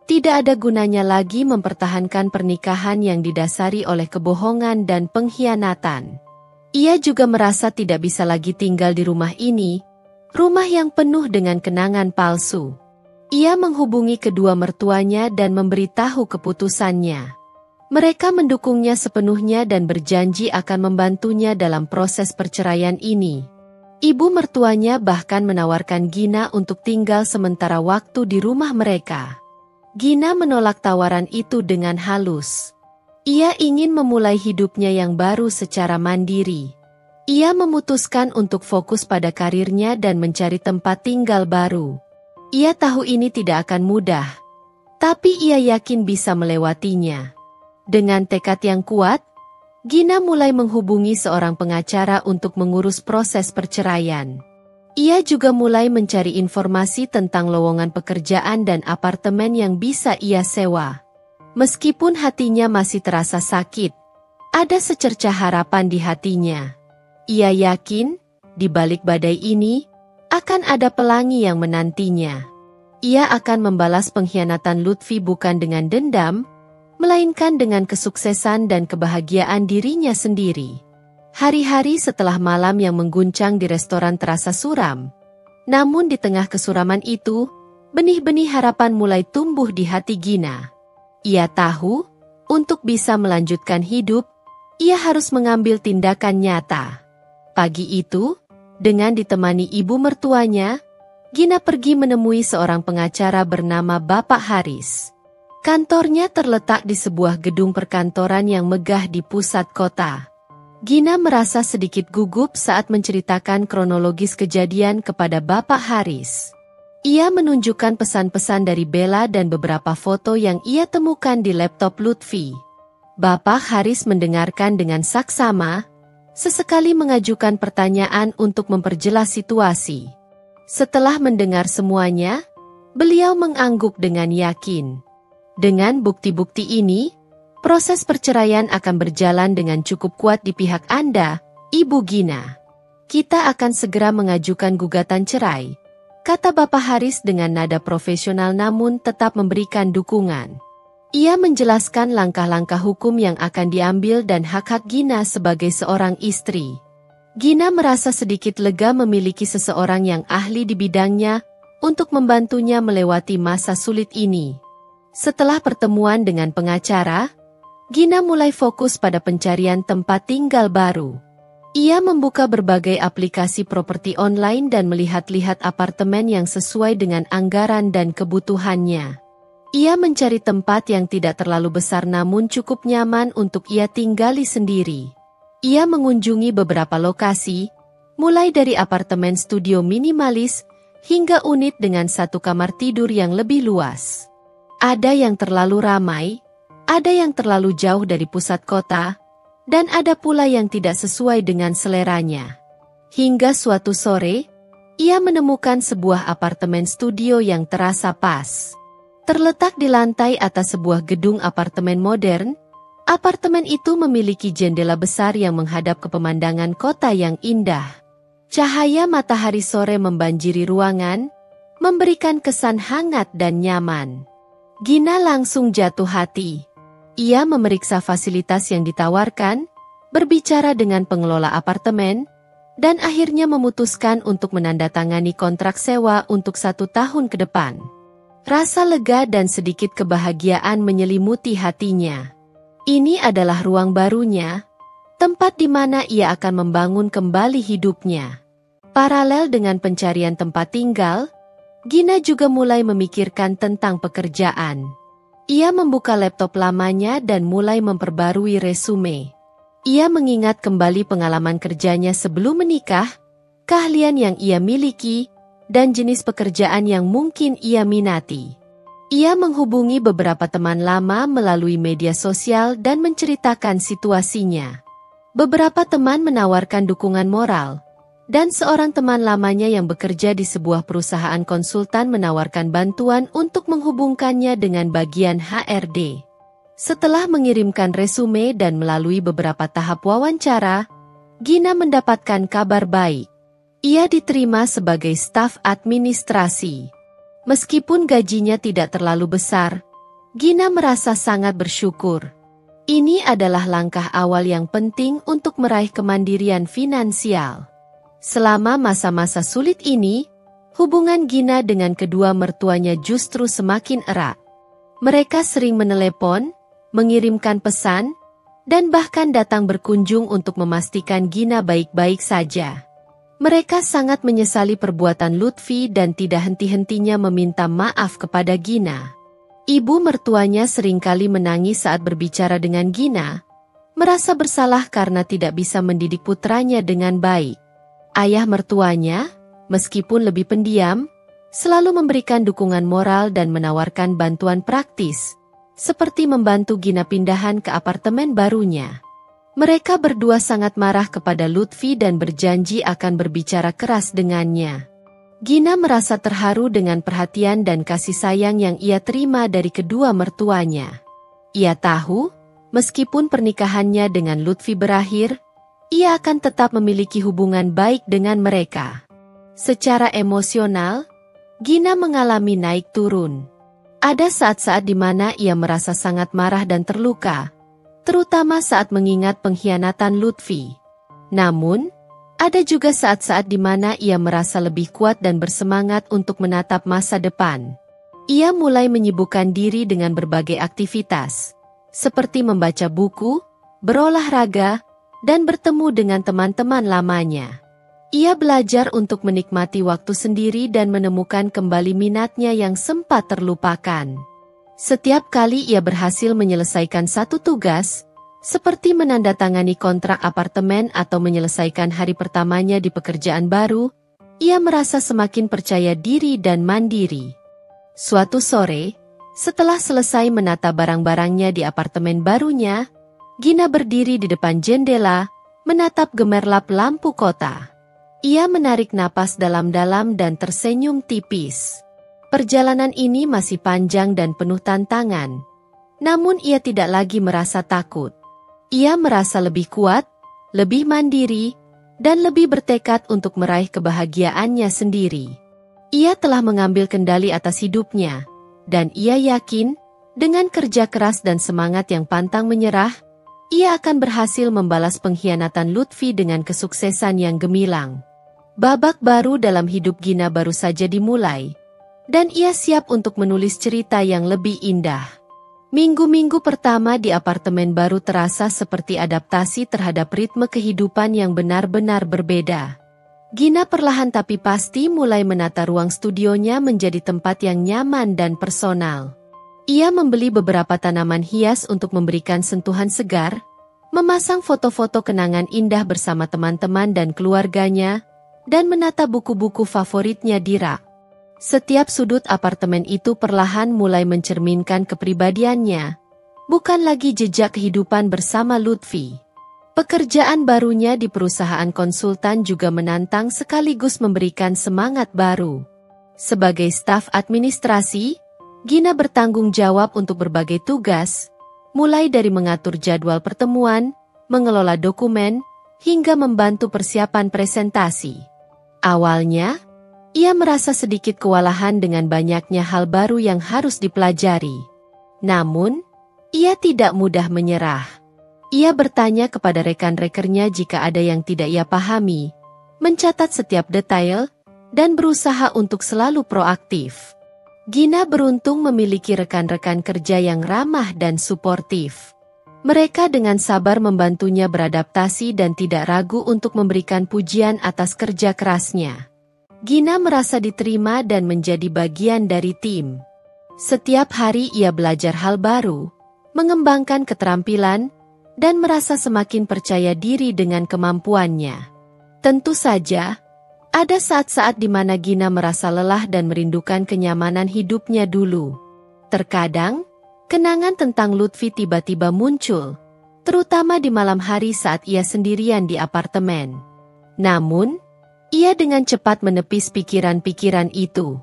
A: Tidak ada gunanya lagi mempertahankan pernikahan yang didasari oleh kebohongan dan pengkhianatan. Ia juga merasa tidak bisa lagi tinggal di rumah ini, rumah yang penuh dengan kenangan palsu. Ia menghubungi kedua mertuanya dan memberitahu keputusannya. Mereka mendukungnya sepenuhnya dan berjanji akan membantunya dalam proses perceraian ini. Ibu mertuanya bahkan menawarkan Gina untuk tinggal sementara waktu di rumah mereka. Gina menolak tawaran itu dengan halus. Ia ingin memulai hidupnya yang baru secara mandiri. Ia memutuskan untuk fokus pada karirnya dan mencari tempat tinggal baru. Ia tahu ini tidak akan mudah, tapi ia yakin bisa melewatinya. Dengan tekad yang kuat, Gina mulai menghubungi seorang pengacara untuk mengurus proses perceraian. Ia juga mulai mencari informasi tentang lowongan pekerjaan dan apartemen yang bisa ia sewa. Meskipun hatinya masih terasa sakit, ada secercah harapan di hatinya. Ia yakin, di balik badai ini, akan ada pelangi yang menantinya. Ia akan membalas pengkhianatan Lutfi bukan dengan dendam, melainkan dengan kesuksesan dan kebahagiaan dirinya sendiri. Hari-hari setelah malam yang mengguncang di restoran terasa suram. Namun di tengah kesuraman itu, benih-benih harapan mulai tumbuh di hati Gina. Ia tahu, untuk bisa melanjutkan hidup, ia harus mengambil tindakan nyata. Pagi itu, dengan ditemani ibu mertuanya, Gina pergi menemui seorang pengacara bernama Bapak Haris. Kantornya terletak di sebuah gedung perkantoran yang megah di pusat kota. Gina merasa sedikit gugup saat menceritakan kronologis kejadian kepada Bapak Haris. Ia menunjukkan pesan-pesan dari Bella dan beberapa foto yang ia temukan di laptop Lutfi. Bapak Haris mendengarkan dengan saksama, sesekali mengajukan pertanyaan untuk memperjelas situasi. Setelah mendengar semuanya, beliau mengangguk dengan yakin. Dengan bukti-bukti ini, proses perceraian akan berjalan dengan cukup kuat di pihak Anda, Ibu Gina. Kita akan segera mengajukan gugatan cerai, kata Bapak Haris dengan nada profesional namun tetap memberikan dukungan. Ia menjelaskan langkah-langkah hukum yang akan diambil dan hak-hak Gina sebagai seorang istri. Gina merasa sedikit lega memiliki seseorang yang ahli di bidangnya untuk membantunya melewati masa sulit ini. Setelah pertemuan dengan pengacara, Gina mulai fokus pada pencarian tempat tinggal baru. Ia membuka berbagai aplikasi properti online dan melihat-lihat apartemen yang sesuai dengan anggaran dan kebutuhannya. Ia mencari tempat yang tidak terlalu besar namun cukup nyaman untuk ia tinggali sendiri. Ia mengunjungi beberapa lokasi, mulai dari apartemen studio minimalis hingga unit dengan satu kamar tidur yang lebih luas. Ada yang terlalu ramai, ada yang terlalu jauh dari pusat kota, dan ada pula yang tidak sesuai dengan seleranya. Hingga suatu sore, ia menemukan sebuah apartemen studio yang terasa pas. Terletak di lantai atas sebuah gedung apartemen modern, apartemen itu memiliki jendela besar yang menghadap ke pemandangan kota yang indah. Cahaya matahari sore membanjiri ruangan, memberikan kesan hangat dan nyaman. Gina langsung jatuh hati. Ia memeriksa fasilitas yang ditawarkan, berbicara dengan pengelola apartemen, dan akhirnya memutuskan untuk menandatangani kontrak sewa untuk 1 tahun ke depan. Rasa lega dan sedikit kebahagiaan menyelimuti hatinya. Ini adalah ruang barunya, tempat di mana ia akan membangun kembali hidupnya. Paralel dengan pencarian tempat tinggal, Gina juga mulai memikirkan tentang pekerjaan. Ia membuka laptop lamanya dan mulai memperbarui resume. Ia mengingat kembali pengalaman kerjanya sebelum menikah, keahlian yang ia miliki, dan jenis pekerjaan yang mungkin ia minati. Ia menghubungi beberapa teman lama melalui media sosial dan menceritakan situasinya. Beberapa teman menawarkan dukungan moral, dan seorang teman lamanya yang bekerja di sebuah perusahaan konsultan menawarkan bantuan untuk menghubungkannya dengan bagian HRD. Setelah mengirimkan resume dan melalui beberapa tahap wawancara, Gina mendapatkan kabar baik. Ia diterima sebagai staf administrasi. Meskipun gajinya tidak terlalu besar, Gina merasa sangat bersyukur. Ini adalah langkah awal yang penting untuk meraih kemandirian finansial. Selama masa-masa sulit ini, hubungan Gina dengan kedua mertuanya justru semakin erat. Mereka sering menelepon, mengirimkan pesan, dan bahkan datang berkunjung untuk memastikan Gina baik-baik saja. Mereka sangat menyesali perbuatan Lutfi dan tidak henti-hentinya meminta maaf kepada Gina. Ibu mertuanya seringkali menangis saat berbicara dengan Gina, merasa bersalah karena tidak bisa mendidik putranya dengan baik. Ayah mertuanya, meskipun lebih pendiam, selalu memberikan dukungan moral dan menawarkan bantuan praktis, seperti membantu Gina pindahan ke apartemen barunya. Mereka berdua sangat marah kepada Lutfi dan berjanji akan berbicara keras dengannya. Gina merasa terharu dengan perhatian dan kasih sayang yang ia terima dari kedua mertuanya. Ia tahu, meskipun pernikahannya dengan Lutfi berakhir, ia akan tetap memiliki hubungan baik dengan mereka. Secara emosional, Gina mengalami naik turun. Ada saat-saat di mana ia merasa sangat marah dan terluka, terutama saat mengingat pengkhianatan Lutfi. Namun, ada juga saat-saat di mana ia merasa lebih kuat dan bersemangat untuk menatap masa depan. Ia mulai menyibukkan diri dengan berbagai aktivitas, seperti membaca buku, berolahraga, dan bertemu dengan teman-teman lamanya. Ia belajar untuk menikmati waktu sendiri dan menemukan kembali minatnya yang sempat terlupakan. Setiap kali ia berhasil menyelesaikan satu tugas, seperti menandatangani kontrak apartemen atau menyelesaikan hari pertamanya di pekerjaan baru, ia merasa semakin percaya diri dan mandiri. Suatu sore, setelah selesai menata barang-barangnya di apartemen barunya, Gina berdiri di depan jendela, menatap gemerlap lampu kota. Ia menarik napas dalam-dalam dan tersenyum tipis. Perjalanan ini masih panjang dan penuh tantangan. Namun ia tidak lagi merasa takut. Ia merasa lebih kuat, lebih mandiri, dan lebih bertekad untuk meraih kebahagiaannya sendiri. Ia telah mengambil kendali atas hidupnya, dan ia yakin, dengan kerja keras dan semangat yang pantang menyerah, ia akan berhasil membalas pengkhianatan Lutfi dengan kesuksesan yang gemilang. Babak baru dalam hidup Gina baru saja dimulai, dan ia siap untuk menulis cerita yang lebih indah. Minggu-minggu pertama di apartemen baru terasa seperti adaptasi terhadap ritme kehidupan yang benar-benar berbeda. Gina perlahan tapi pasti mulai menata ruang studionya menjadi tempat yang nyaman dan personal. Ia membeli beberapa tanaman hias untuk memberikan sentuhan segar, memasang foto-foto kenangan indah bersama teman-teman dan keluarganya, dan menata buku-buku favoritnya di rak. Setiap sudut apartemen itu perlahan mulai mencerminkan kepribadiannya, bukan lagi jejak kehidupan bersama Lutfi. Pekerjaan barunya di perusahaan konsultan juga menantang sekaligus memberikan semangat baru. Sebagai staf administrasi, Gina bertanggung jawab untuk berbagai tugas, mulai dari mengatur jadwal pertemuan, mengelola dokumen, hingga membantu persiapan presentasi. Awalnya, ia merasa sedikit kewalahan dengan banyaknya hal baru yang harus dipelajari. Namun, ia tidak mudah menyerah. Ia bertanya kepada rekan-rekannya jika ada yang tidak ia pahami, mencatat setiap detail, dan berusaha untuk selalu proaktif. Gina beruntung memiliki rekan-rekan kerja yang ramah dan suportif. Mereka dengan sabar membantunya beradaptasi dan tidak ragu untuk memberikan pujian atas kerja kerasnya. Gina merasa diterima dan menjadi bagian dari tim. Setiap hari ia belajar hal baru, mengembangkan keterampilan, dan merasa semakin percaya diri dengan kemampuannya. Tentu saja, ada saat-saat di mana Gina merasa lelah dan merindukan kenyamanan hidupnya dulu. Terkadang, kenangan tentang Lutfi tiba-tiba muncul, terutama di malam hari saat ia sendirian di apartemen. Namun, ia dengan cepat menepis pikiran-pikiran itu.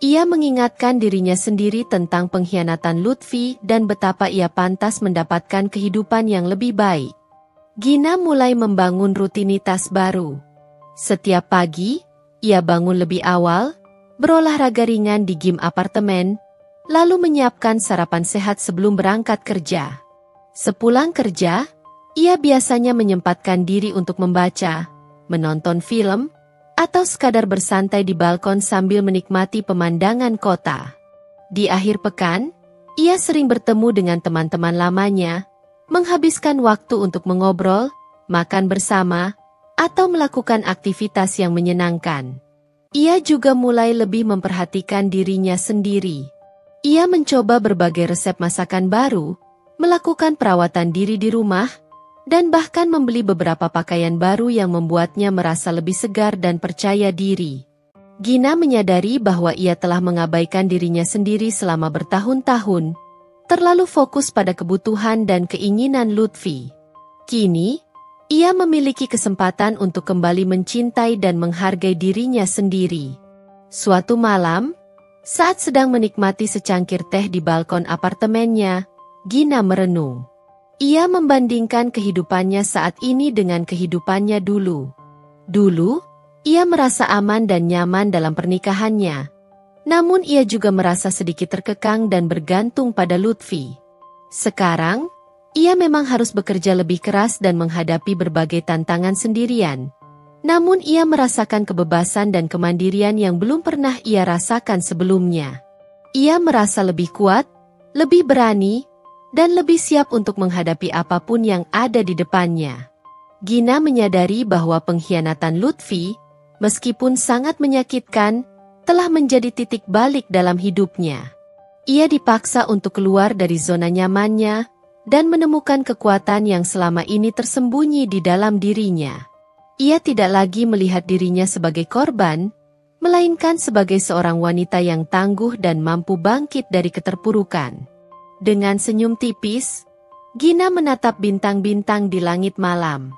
A: Ia mengingatkan dirinya sendiri tentang pengkhianatan Lutfi dan betapa ia pantas mendapatkan kehidupan yang lebih baik. Gina mulai membangun rutinitas baru. Setiap pagi, ia bangun lebih awal, berolahraga ringan di gym apartemen, lalu menyiapkan sarapan sehat sebelum berangkat kerja. Sepulang kerja, ia biasanya menyempatkan diri untuk membaca, menonton film, atau sekadar bersantai di balkon sambil menikmati pemandangan kota. Di akhir pekan, ia sering bertemu dengan teman-teman lamanya, menghabiskan waktu untuk mengobrol, makan bersama, atau melakukan aktivitas yang menyenangkan. Ia juga mulai lebih memperhatikan dirinya sendiri. Ia mencoba berbagai resep masakan baru, melakukan perawatan diri di rumah, dan bahkan membeli beberapa pakaian baru yang membuatnya merasa lebih segar dan percaya diri. Gina menyadari bahwa ia telah mengabaikan dirinya sendiri selama bertahun-tahun, terlalu fokus pada kebutuhan dan keinginan Lutfi. Kini, ia memiliki kesempatan untuk kembali mencintai dan menghargai dirinya sendiri. Suatu malam, saat sedang menikmati secangkir teh di balkon apartemennya, Gina merenung. Ia membandingkan kehidupannya saat ini dengan kehidupannya dulu. Dulu, ia merasa aman dan nyaman dalam pernikahannya. Namun ia juga merasa sedikit terkekang dan bergantung pada Lutfi. Sekarang, ia memang harus bekerja lebih keras dan menghadapi berbagai tantangan sendirian. Namun ia merasakan kebebasan dan kemandirian yang belum pernah ia rasakan sebelumnya. Ia merasa lebih kuat, lebih berani, dan lebih siap untuk menghadapi apapun yang ada di depannya. Gina menyadari bahwa pengkhianatan Lutfi, meskipun sangat menyakitkan, telah menjadi titik balik dalam hidupnya. Ia dipaksa untuk keluar dari zona nyamannya, dan menemukan kekuatan yang selama ini tersembunyi di dalam dirinya. Ia tidak lagi melihat dirinya sebagai korban, melainkan sebagai seorang wanita yang tangguh dan mampu bangkit dari keterpurukan. Dengan senyum tipis, Gina menatap bintang-bintang di langit malam.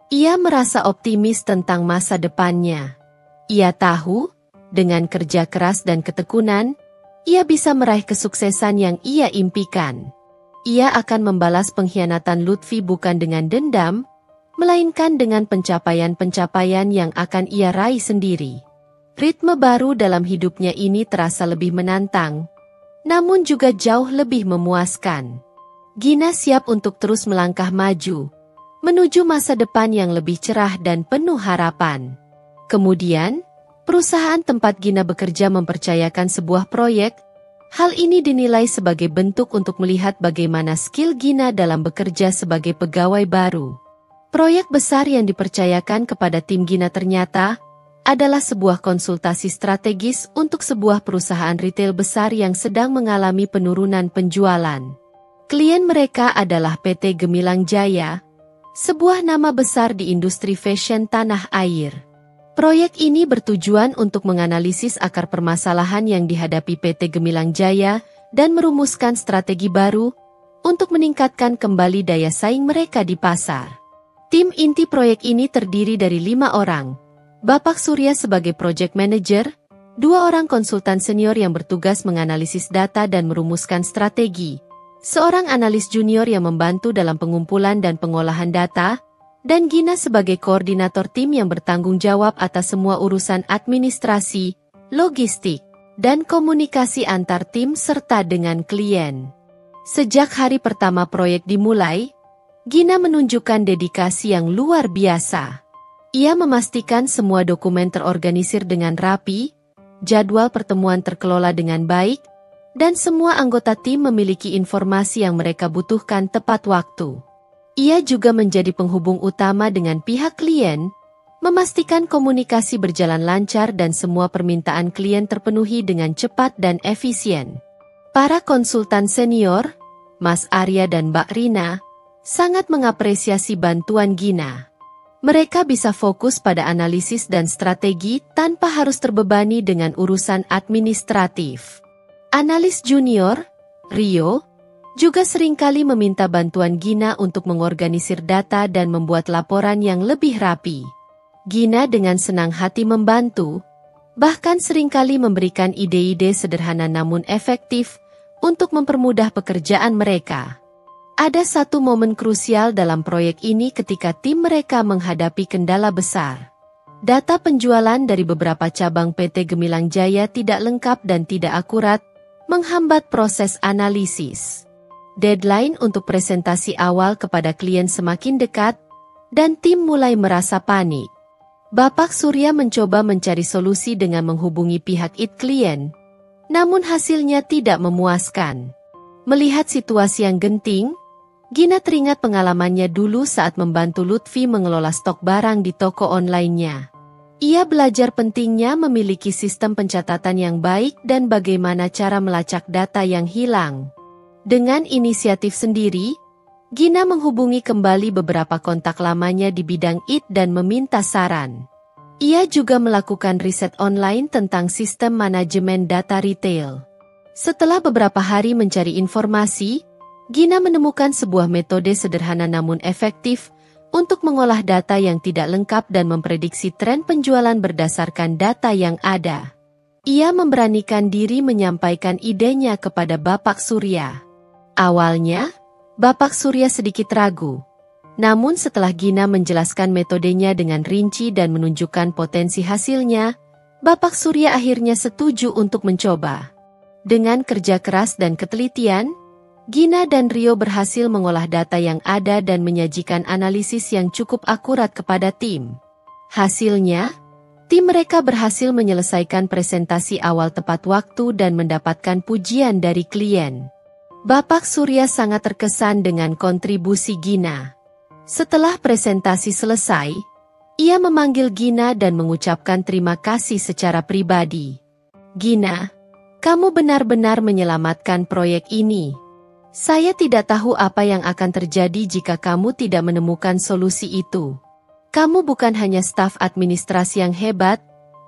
A: Ia merasa optimis tentang masa depannya. Ia tahu, dengan kerja keras dan ketekunan, ia bisa meraih kesuksesan yang ia impikan. Ia akan membalas pengkhianatan Lutfi bukan dengan dendam, melainkan dengan pencapaian-pencapaian yang akan ia raih sendiri. Ritme baru dalam hidupnya ini terasa lebih menantang, namun juga jauh lebih memuaskan. Gina siap untuk terus melangkah maju, menuju masa depan yang lebih cerah dan penuh harapan. Kemudian, perusahaan tempat Gina bekerja mempercayakan sebuah proyek. Hal ini dinilai sebagai bentuk untuk melihat bagaimana skill Gina dalam bekerja sebagai pegawai baru. Proyek besar yang dipercayakan kepada tim Gina ternyata adalah sebuah konsultasi strategis untuk sebuah perusahaan retail besar yang sedang mengalami penurunan penjualan. Klien mereka adalah PT Gemilang Jaya, sebuah nama besar di industri fashion tanah air. Proyek ini bertujuan untuk menganalisis akar permasalahan yang dihadapi PT Gemilang Jaya dan merumuskan strategi baru untuk meningkatkan kembali daya saing mereka di pasar. Tim inti proyek ini terdiri dari 5 orang. Bapak Surya sebagai project manager, 2 orang konsultan senior yang bertugas menganalisis data dan merumuskan strategi, seorang analis junior yang membantu dalam pengumpulan dan pengolahan data, dan Gina sebagai koordinator tim yang bertanggung jawab atas semua urusan administrasi, logistik, dan komunikasi antar tim serta dengan klien. Sejak hari pertama proyek dimulai, Gina menunjukkan dedikasi yang luar biasa. Ia memastikan semua dokumen terorganisir dengan rapi, jadwal pertemuan terkelola dengan baik, dan semua anggota tim memiliki informasi yang mereka butuhkan tepat waktu. Ia juga menjadi penghubung utama dengan pihak klien, memastikan komunikasi berjalan lancar dan semua permintaan klien terpenuhi dengan cepat dan efisien. Para konsultan senior, Mas Arya dan Mbak Rina, sangat mengapresiasi bantuan Gina. Mereka bisa fokus pada analisis dan strategi tanpa harus terbebani dengan urusan administratif. Analis junior, Rio, juga seringkali meminta bantuan Gina untuk mengorganisir data dan membuat laporan yang lebih rapi. Gina dengan senang hati membantu, bahkan seringkali memberikan ide-ide sederhana namun efektif untuk mempermudah pekerjaan mereka. Ada satu momen krusial dalam proyek ini ketika tim mereka menghadapi kendala besar. Data penjualan dari beberapa cabang PT Gemilang Jaya tidak lengkap dan tidak akurat, menghambat proses analisis. Deadline untuk presentasi awal kepada klien semakin dekat, dan tim mulai merasa panik. Bapak Surya mencoba mencari solusi dengan menghubungi pihak klien, namun hasilnya tidak memuaskan. Melihat situasi yang genting, Gina teringat pengalamannya dulu saat membantu Lutfi mengelola stok barang di toko online-nya. Ia belajar pentingnya memiliki sistem pencatatan yang baik dan bagaimana cara melacak data yang hilang. Dengan inisiatif sendiri, Gina menghubungi kembali beberapa kontak lamanya di bidang IT dan meminta saran. Ia juga melakukan riset online tentang sistem manajemen data retail. Setelah beberapa hari mencari informasi, Gina menemukan sebuah metode sederhana namun efektif untuk mengolah data yang tidak lengkap dan memprediksi tren penjualan berdasarkan data yang ada. Ia memberanikan diri menyampaikan idenya kepada Bapak Surya. Awalnya, Bapak Surya sedikit ragu. Namun setelah Gina menjelaskan metodenya dengan rinci dan menunjukkan potensi hasilnya, Bapak Surya akhirnya setuju untuk mencoba. Dengan kerja keras dan ketelitian, Gina dan Rio berhasil mengolah data yang ada dan menyajikan analisis yang cukup akurat kepada tim. Hasilnya, tim mereka berhasil menyelesaikan presentasi awal tepat waktu dan mendapatkan pujian dari klien. Bapak Surya sangat terkesan dengan kontribusi Gina. Setelah presentasi selesai, ia memanggil Gina dan mengucapkan terima kasih secara pribadi. "Gina, kamu benar-benar menyelamatkan proyek ini. Saya tidak tahu apa yang akan terjadi jika kamu tidak menemukan solusi itu. Kamu bukan hanya staf administrasi yang hebat,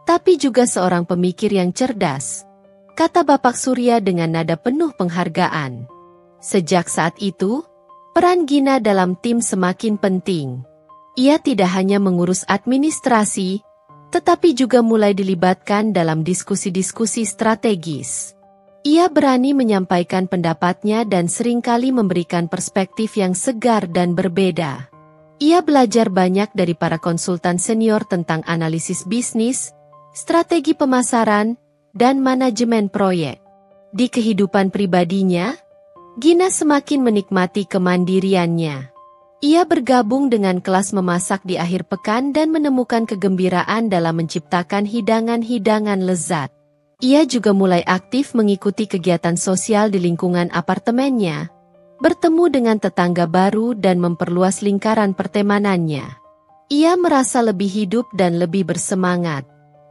A: tapi juga seorang pemikir yang cerdas," kata Bapak Surya dengan nada penuh penghargaan. Sejak saat itu, peran Gina dalam tim semakin penting. Ia tidak hanya mengurus administrasi, tetapi juga mulai dilibatkan dalam diskusi-diskusi strategis. Ia berani menyampaikan pendapatnya dan seringkali memberikan perspektif yang segar dan berbeda. Ia belajar banyak dari para konsultan senior tentang analisis bisnis, strategi pemasaran, dan manajemen proyek. Di kehidupan pribadinya, Gina semakin menikmati kemandiriannya. Ia bergabung dengan kelas memasak di akhir pekan dan menemukan kegembiraan dalam menciptakan hidangan-hidangan lezat. Ia juga mulai aktif mengikuti kegiatan sosial di lingkungan apartemennya, bertemu dengan tetangga baru dan memperluas lingkaran pertemanannya. Ia merasa lebih hidup dan lebih bersemangat.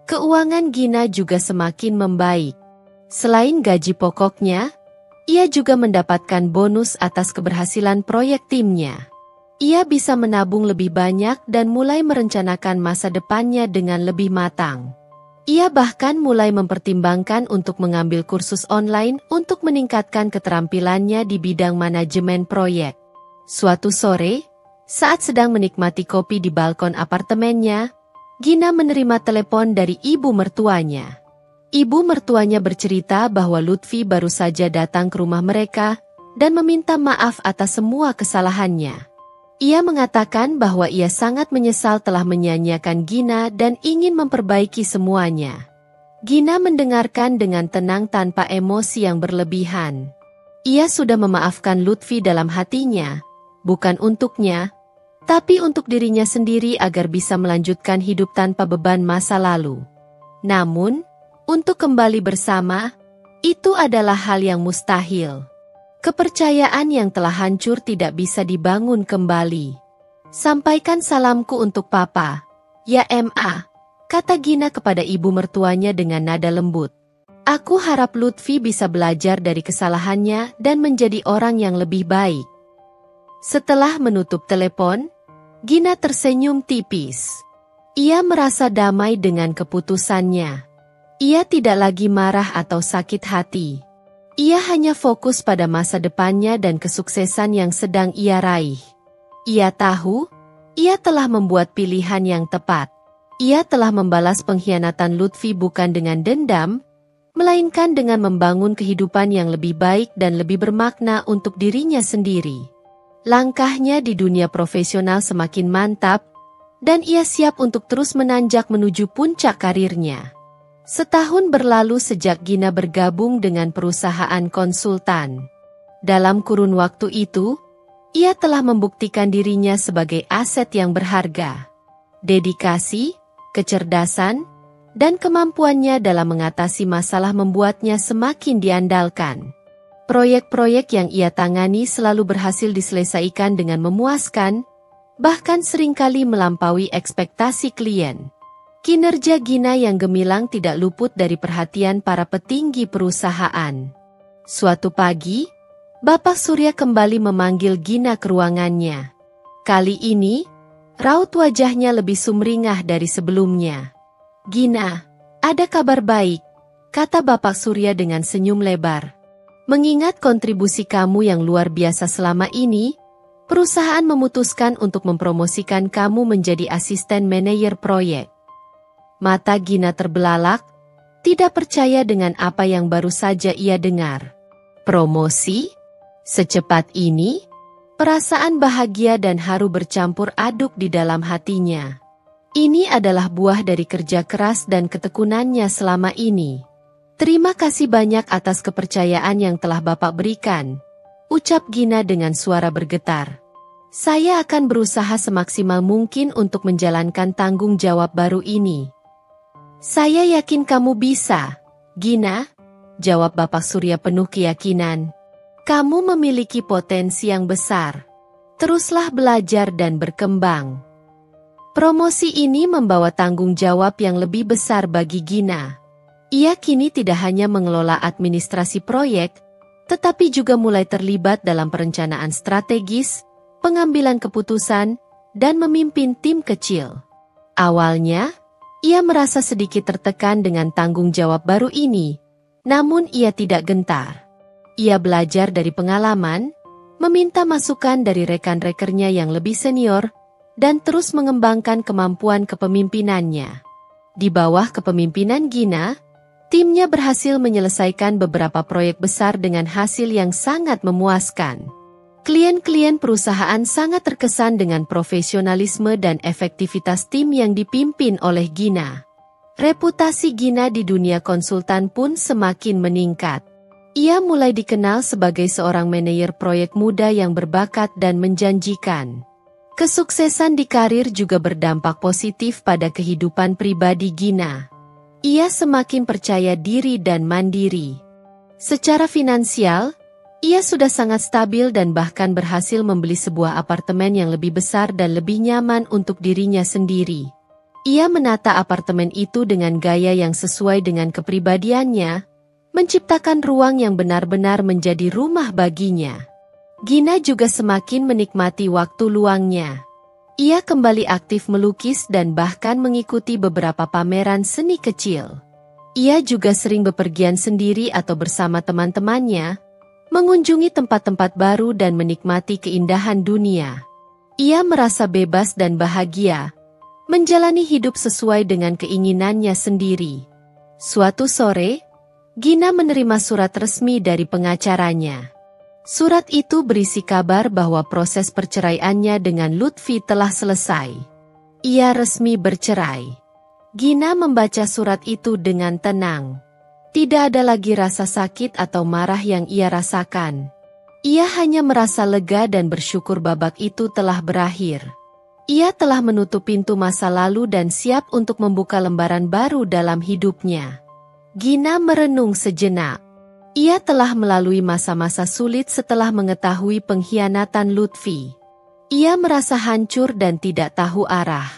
A: Keuangan Gina juga semakin membaik. Selain gaji pokoknya, ia juga mendapatkan bonus atas keberhasilan proyek timnya. Ia bisa menabung lebih banyak dan mulai merencanakan masa depannya dengan lebih matang. Ia bahkan mulai mempertimbangkan untuk mengambil kursus online untuk meningkatkan keterampilannya di bidang manajemen proyek. Suatu sore, saat sedang menikmati kopi di balkon apartemennya, Gina menerima telepon dari ibu mertuanya. Ibu mertuanya bercerita bahwa Lutfi baru saja datang ke rumah mereka dan meminta maaf atas semua kesalahannya. Ia mengatakan bahwa ia sangat menyesal telah menyia-nyiakan Gina dan ingin memperbaiki semuanya. Gina mendengarkan dengan tenang tanpa emosi yang berlebihan. Ia sudah memaafkan Lutfi dalam hatinya, bukan untuknya, tapi untuk dirinya sendiri agar bisa melanjutkan hidup tanpa beban masa lalu. Namun, untuk kembali bersama, itu adalah hal yang mustahil. Kepercayaan yang telah hancur tidak bisa dibangun kembali. "Sampaikan salamku untuk Papa, ya Ma," kata Gina kepada ibu mertuanya dengan nada lembut. "Aku harap Lutfi bisa belajar dari kesalahannya dan menjadi orang yang lebih baik." Setelah menutup telepon, Gina tersenyum tipis. Ia merasa damai dengan keputusannya. Ia tidak lagi marah atau sakit hati. Ia hanya fokus pada masa depannya dan kesuksesan yang sedang ia raih. Ia tahu, ia telah membuat pilihan yang tepat. Ia telah membalas pengkhianatan Lutfi bukan dengan dendam, melainkan dengan membangun kehidupan yang lebih baik dan lebih bermakna untuk dirinya sendiri. Langkahnya di dunia profesional semakin mantap, dan ia siap untuk terus menanjak menuju puncak karirnya. Setahun berlalu sejak Gina bergabung dengan perusahaan konsultan. Dalam kurun waktu itu, ia telah membuktikan dirinya sebagai aset yang berharga. Dedikasi, kecerdasan, dan kemampuannya dalam mengatasi masalah membuatnya semakin diandalkan. Proyek-proyek yang ia tangani selalu berhasil diselesaikan dengan memuaskan, bahkan seringkali melampaui ekspektasi klien. Kinerja Gina yang gemilang tidak luput dari perhatian para petinggi perusahaan. Suatu pagi, Bapak Surya kembali memanggil Gina ke ruangannya. Kali ini, raut wajahnya lebih sumringah dari sebelumnya. "Gina, ada kabar baik," kata Bapak Surya dengan senyum lebar. "Mengingat kontribusi kamu yang luar biasa selama ini, perusahaan memutuskan untuk mempromosikan kamu menjadi asisten manajer proyek." Mata Gina terbelalak, tidak percaya dengan apa yang baru saja ia dengar. Promosi? Secepat ini? Perasaan bahagia dan haru bercampur aduk di dalam hatinya. Ini adalah buah dari kerja keras dan ketekunannya selama ini. "Terima kasih banyak atas kepercayaan yang telah Bapak berikan," ucap Gina dengan suara bergetar. "Saya akan berusaha semaksimal mungkin untuk menjalankan tanggung jawab baru ini." "Saya yakin kamu bisa, Gina," jawab Bapak Surya penuh keyakinan. "Kamu memiliki potensi yang besar. Teruslah belajar dan berkembang." Promosi ini membawa tanggung jawab yang lebih besar bagi Gina. Ia kini tidak hanya mengelola administrasi proyek, tetapi juga mulai terlibat dalam perencanaan strategis, pengambilan keputusan, dan memimpin tim kecil. Awalnya, ia merasa sedikit tertekan dengan tanggung jawab baru ini, namun ia tidak gentar. Ia belajar dari pengalaman, meminta masukan dari rekan-rekannya yang lebih senior, dan terus mengembangkan kemampuan kepemimpinannya. Di bawah kepemimpinan Gina, timnya berhasil menyelesaikan beberapa proyek besar dengan hasil yang sangat memuaskan. Klien-klien perusahaan sangat terkesan dengan profesionalisme dan efektivitas tim yang dipimpin oleh Gina. Reputasi Gina di dunia konsultan pun semakin meningkat. Ia mulai dikenal sebagai seorang manajer proyek muda yang berbakat dan menjanjikan. Kesuksesan di karir juga berdampak positif pada kehidupan pribadi Gina. Ia semakin percaya diri dan mandiri. Secara finansial, ia sudah sangat stabil dan bahkan berhasil membeli sebuah apartemen yang lebih besar dan lebih nyaman untuk dirinya sendiri. Ia menata apartemen itu dengan gaya yang sesuai dengan kepribadiannya, menciptakan ruang yang benar-benar menjadi rumah baginya. Gina juga semakin menikmati waktu luangnya. Ia kembali aktif melukis dan bahkan mengikuti beberapa pameran seni kecil. Ia juga sering bepergian sendiri atau bersama teman-temannya, mengunjungi tempat-tempat baru dan menikmati keindahan dunia. Ia merasa bebas dan bahagia, menjalani hidup sesuai dengan keinginannya sendiri. Suatu sore, Gina menerima surat resmi dari pengacaranya. Surat itu berisi kabar bahwa proses perceraiannya dengan Lutfi telah selesai. Ia resmi bercerai. Gina membaca surat itu dengan tenang. Tidak ada lagi rasa sakit atau marah yang ia rasakan. Ia hanya merasa lega dan bersyukur babak itu telah berakhir. Ia telah menutup pintu masa lalu dan siap untuk membuka lembaran baru dalam hidupnya. Gina merenung sejenak. Ia telah melalui masa-masa sulit setelah mengetahui pengkhianatan Lutfi. Ia merasa hancur dan tidak tahu arah.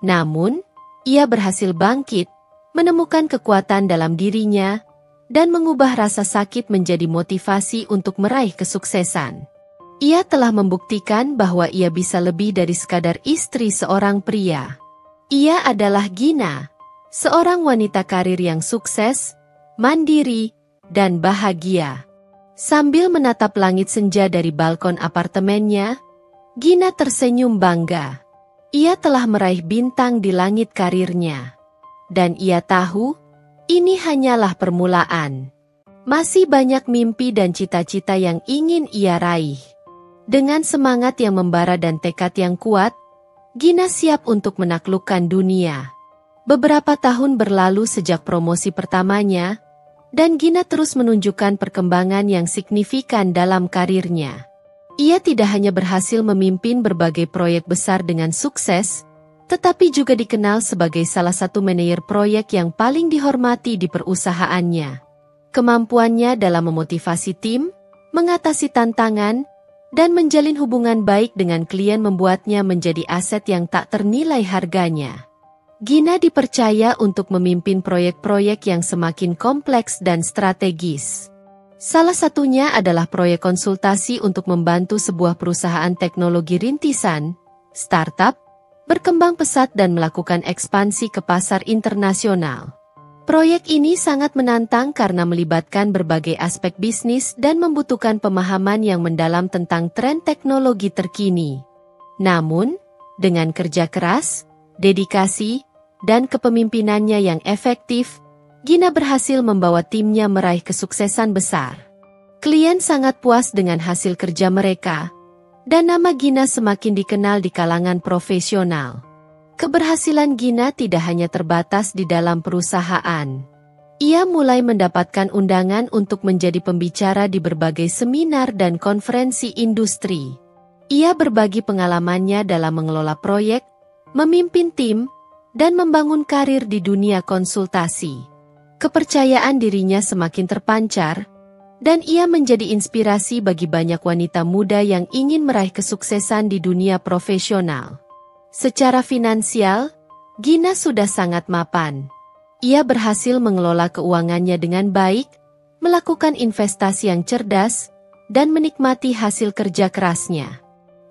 A: Namun, ia berhasil bangkit, menemukan kekuatan dalam dirinya, dan mengubah rasa sakit menjadi motivasi untuk meraih kesuksesan. Ia telah membuktikan bahwa ia bisa lebih dari sekadar istri seorang pria. Ia adalah Gina, seorang wanita karir yang sukses, mandiri, dan bahagia. Sambil menatap langit senja dari balkon apartemennya, Gina tersenyum bangga. Ia telah meraih bintang di langit karirnya. Dan ia tahu, ini hanyalah permulaan. Masih banyak mimpi dan cita-cita yang ingin ia raih. Dengan semangat yang membara dan tekad yang kuat, Gina siap untuk menaklukkan dunia. Beberapa tahun berlalu sejak promosi pertamanya, dan Gina terus menunjukkan perkembangan yang signifikan dalam karirnya. Ia tidak hanya berhasil memimpin berbagai proyek besar dengan sukses, tetapi juga dikenal sebagai salah satu manajer proyek yang paling dihormati di perusahaannya. Kemampuannya dalam memotivasi tim, mengatasi tantangan, dan menjalin hubungan baik dengan klien membuatnya menjadi aset yang tak ternilai harganya. Gina dipercaya untuk memimpin proyek-proyek yang semakin kompleks dan strategis. Salah satunya adalah proyek konsultasi untuk membantu sebuah perusahaan teknologi rintisan, startup, berkembang pesat dan melakukan ekspansi ke pasar internasional. Proyek ini sangat menantang karena melibatkan berbagai aspek bisnis dan membutuhkan pemahaman yang mendalam tentang tren teknologi terkini. Namun, dengan kerja keras, dedikasi, dan kepemimpinannya yang efektif, Gina berhasil membawa timnya meraih kesuksesan besar. Klien sangat puas dengan hasil kerja mereka, dan nama Gina semakin dikenal di kalangan profesional. Keberhasilan Gina tidak hanya terbatas di dalam perusahaan. Ia mulai mendapatkan undangan untuk menjadi pembicara di berbagai seminar dan konferensi industri. Ia berbagi pengalamannya dalam mengelola proyek, memimpin tim, dan membangun karir di dunia konsultasi. Kepercayaan dirinya semakin terpancar, dan ia menjadi inspirasi bagi banyak wanita muda yang ingin meraih kesuksesan di dunia profesional. Secara finansial, Gina sudah sangat mapan. Ia berhasil mengelola keuangannya dengan baik, melakukan investasi yang cerdas, dan menikmati hasil kerja kerasnya.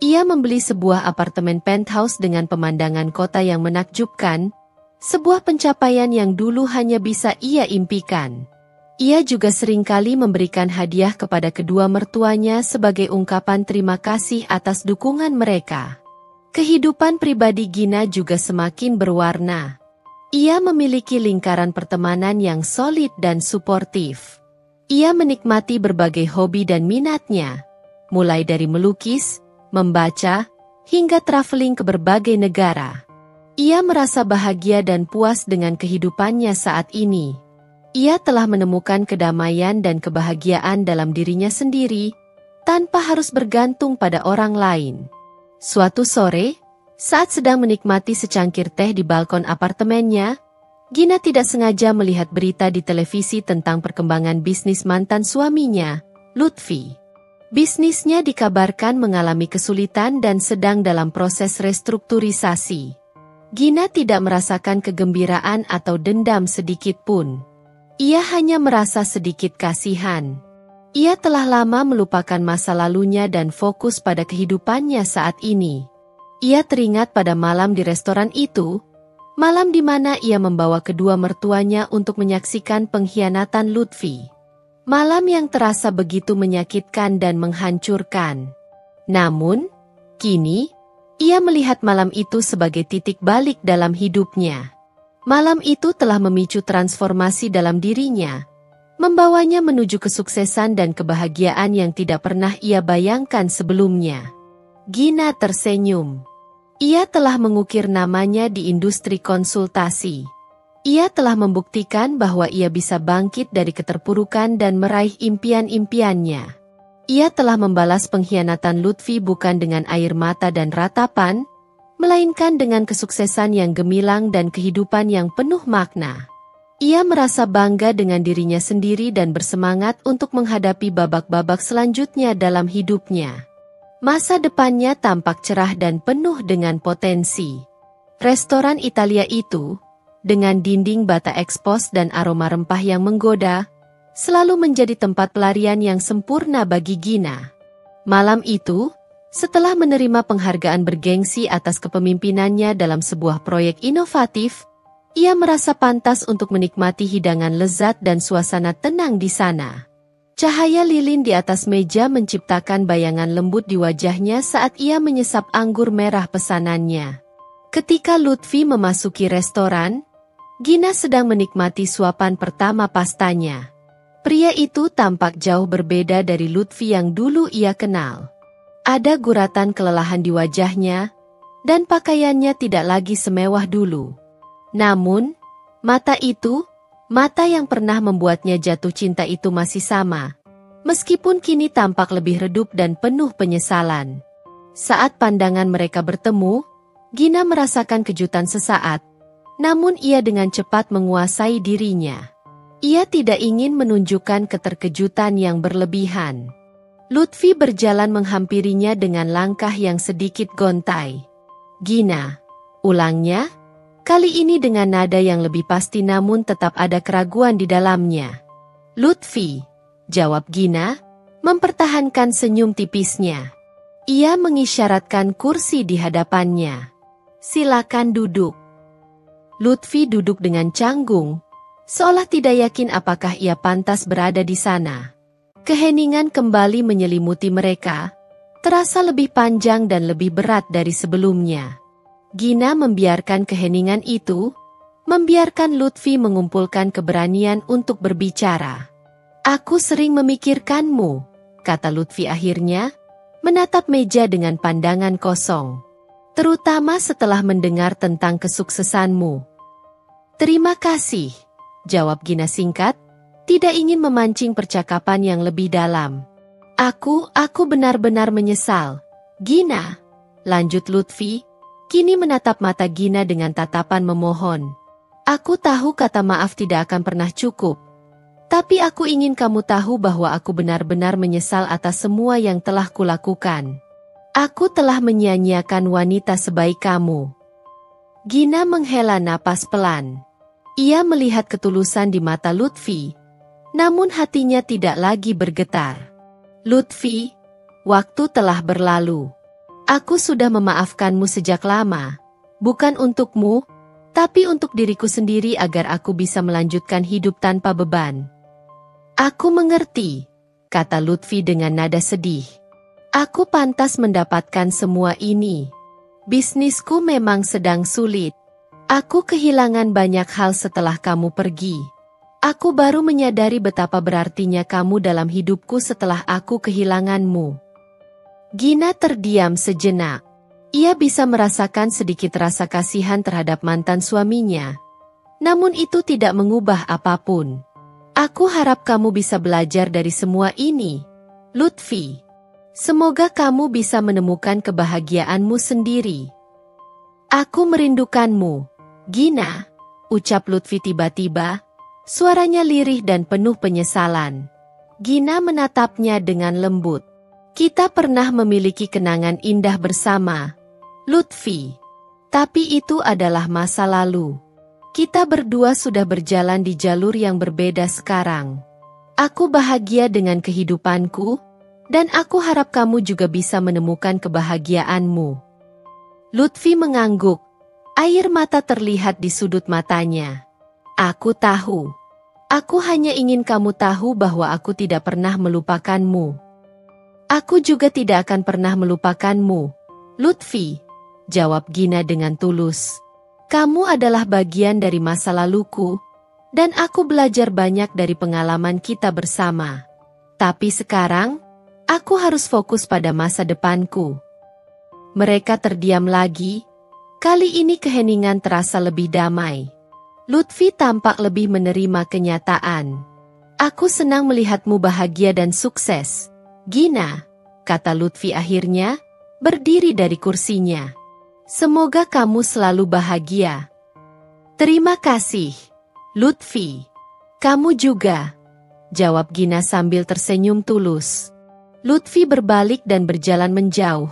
A: Ia membeli sebuah apartemen penthouse dengan pemandangan kota yang menakjubkan, sebuah pencapaian yang dulu hanya bisa ia impikan. Ia juga seringkali memberikan hadiah kepada kedua mertuanya sebagai ungkapan terima kasih atas dukungan mereka. Kehidupan pribadi Gina juga semakin berwarna. Ia memiliki lingkaran pertemanan yang solid dan suportif. Ia menikmati berbagai hobi dan minatnya, mulai dari melukis, membaca, hingga traveling ke berbagai negara. Ia merasa bahagia dan puas dengan kehidupannya saat ini. Ia telah menemukan kedamaian dan kebahagiaan dalam dirinya sendiri, tanpa harus bergantung pada orang lain. Suatu sore, saat sedang menikmati secangkir teh di balkon apartemennya, Gina tidak sengaja melihat berita di televisi tentang perkembangan bisnis mantan suaminya, Lutfi. Bisnisnya dikabarkan mengalami kesulitan dan sedang dalam proses restrukturisasi. Gina tidak merasakan kegembiraan atau dendam sedikit pun. Ia hanya merasa sedikit kasihan. Ia telah lama melupakan masa lalunya dan fokus pada kehidupannya saat ini. Ia teringat pada malam di restoran itu, malam di mana ia membawa kedua mertuanya untuk menyaksikan pengkhianatan Lutfi. Malam yang terasa begitu menyakitkan dan menghancurkan. Namun, kini, ia melihat malam itu sebagai titik balik dalam hidupnya. Malam itu telah memicu transformasi dalam dirinya, membawanya menuju kesuksesan dan kebahagiaan yang tidak pernah ia bayangkan sebelumnya. Gina tersenyum. Ia telah mengukir namanya di industri konsultasi. Ia telah membuktikan bahwa ia bisa bangkit dari keterpurukan dan meraih impian-impiannya. Ia telah membalas pengkhianatan Lutfi bukan dengan air mata dan ratapan, melainkan dengan kesuksesan yang gemilang dan kehidupan yang penuh makna. Ia merasa bangga dengan dirinya sendiri dan bersemangat untuk menghadapi babak-babak selanjutnya dalam hidupnya. Masa depannya tampak cerah dan penuh dengan potensi. Restoran Italia itu, dengan dinding bata ekspos dan aroma rempah yang menggoda, selalu menjadi tempat pelarian yang sempurna bagi Gina. Malam itu, setelah menerima penghargaan bergengsi atas kepemimpinannya dalam sebuah proyek inovatif, ia merasa pantas untuk menikmati hidangan lezat dan suasana tenang di sana. Cahaya lilin di atas meja menciptakan bayangan lembut di wajahnya saat ia menyesap anggur merah pesanannya. Ketika Lutfi memasuki restoran, Gina sedang menikmati suapan pertama pastanya. Pria itu tampak jauh berbeda dari Lutfi yang dulu ia kenal. Ada guratan kelelahan di wajahnya, dan pakaiannya tidak lagi semewah dulu. Namun, mata itu, mata yang pernah membuatnya jatuh cinta itu masih sama. Meskipun kini tampak lebih redup dan penuh penyesalan. Saat pandangan mereka bertemu, Gina merasakan kejutan sesaat. Namun ia dengan cepat menguasai dirinya. Ia tidak ingin menunjukkan keterkejutan yang berlebihan. Lutfi berjalan menghampirinya dengan langkah yang sedikit gontai. "Gina," ulangnya, kali ini dengan nada yang lebih pasti namun tetap ada keraguan di dalamnya. "Lutfi," jawab Gina, mempertahankan senyum tipisnya. Ia mengisyaratkan kursi di hadapannya. "Silakan duduk." Lutfi duduk dengan canggung, seolah tidak yakin apakah ia pantas berada di sana. Keheningan kembali menyelimuti mereka, terasa lebih panjang dan lebih berat dari sebelumnya. Gina membiarkan keheningan itu, membiarkan Lutfi mengumpulkan keberanian untuk berbicara. "Aku sering memikirkanmu," kata Lutfi akhirnya, menatap meja dengan pandangan kosong. "Terutama setelah mendengar tentang kesuksesanmu." "Terima kasih," jawab Gina singkat, tidak ingin memancing percakapan yang lebih dalam. Aku benar-benar menyesal." "Gina," lanjut Lutfi, kini menatap mata Gina dengan tatapan memohon. "Aku tahu kata maaf tidak akan pernah cukup. Tapi aku ingin kamu tahu bahwa aku benar-benar menyesal atas semua yang telah kulakukan. Aku telah menyia-nyiakan wanita sebaik kamu." Gina menghela napas pelan. Ia melihat ketulusan di mata Lutfi, namun hatinya tidak lagi bergetar. "Lutfi, waktu telah berlalu. Aku sudah memaafkanmu sejak lama, bukan untukmu, tapi untuk diriku sendiri agar aku bisa melanjutkan hidup tanpa beban." "Aku mengerti," kata Lutfi dengan nada sedih. "Aku pantas mendapatkan semua ini. Bisnisku memang sedang sulit. Aku kehilangan banyak hal setelah kamu pergi. Aku baru menyadari betapa berartinya kamu dalam hidupku setelah aku kehilanganmu." Gina terdiam sejenak. Ia bisa merasakan sedikit rasa kasihan terhadap mantan suaminya. Namun itu tidak mengubah apapun. "Aku harap kamu bisa belajar dari semua ini, Lutfi. Semoga kamu bisa menemukan kebahagiaanmu sendiri." "Aku merindukanmu, Gina," ucap Lutfi tiba-tiba, suaranya lirih dan penuh penyesalan. Gina menatapnya dengan lembut. "Kita pernah memiliki kenangan indah bersama, Lutfi. Tapi itu adalah masa lalu. Kita berdua sudah berjalan di jalur yang berbeda sekarang. Aku bahagia dengan kehidupanku, dan aku harap kamu juga bisa menemukan kebahagiaanmu." Lutfi mengangguk, air mata terlihat di sudut matanya. "Aku tahu. Aku hanya ingin kamu tahu bahwa aku tidak pernah melupakanmu." "Aku juga tidak akan pernah melupakanmu, Lutfi," jawab Gina dengan tulus. "Kamu adalah bagian dari masa laluku, dan aku belajar banyak dari pengalaman kita bersama. Tapi sekarang, aku harus fokus pada masa depanku." Mereka terdiam lagi. Kali ini keheningan terasa lebih damai. Lutfi tampak lebih menerima kenyataan. "Aku senang melihatmu bahagia dan sukses, Gina," kata Lutfi akhirnya, berdiri dari kursinya. "Semoga kamu selalu bahagia." "Terima kasih, Lutfi. Kamu juga," jawab Gina sambil tersenyum tulus. Lutfi berbalik dan berjalan menjauh,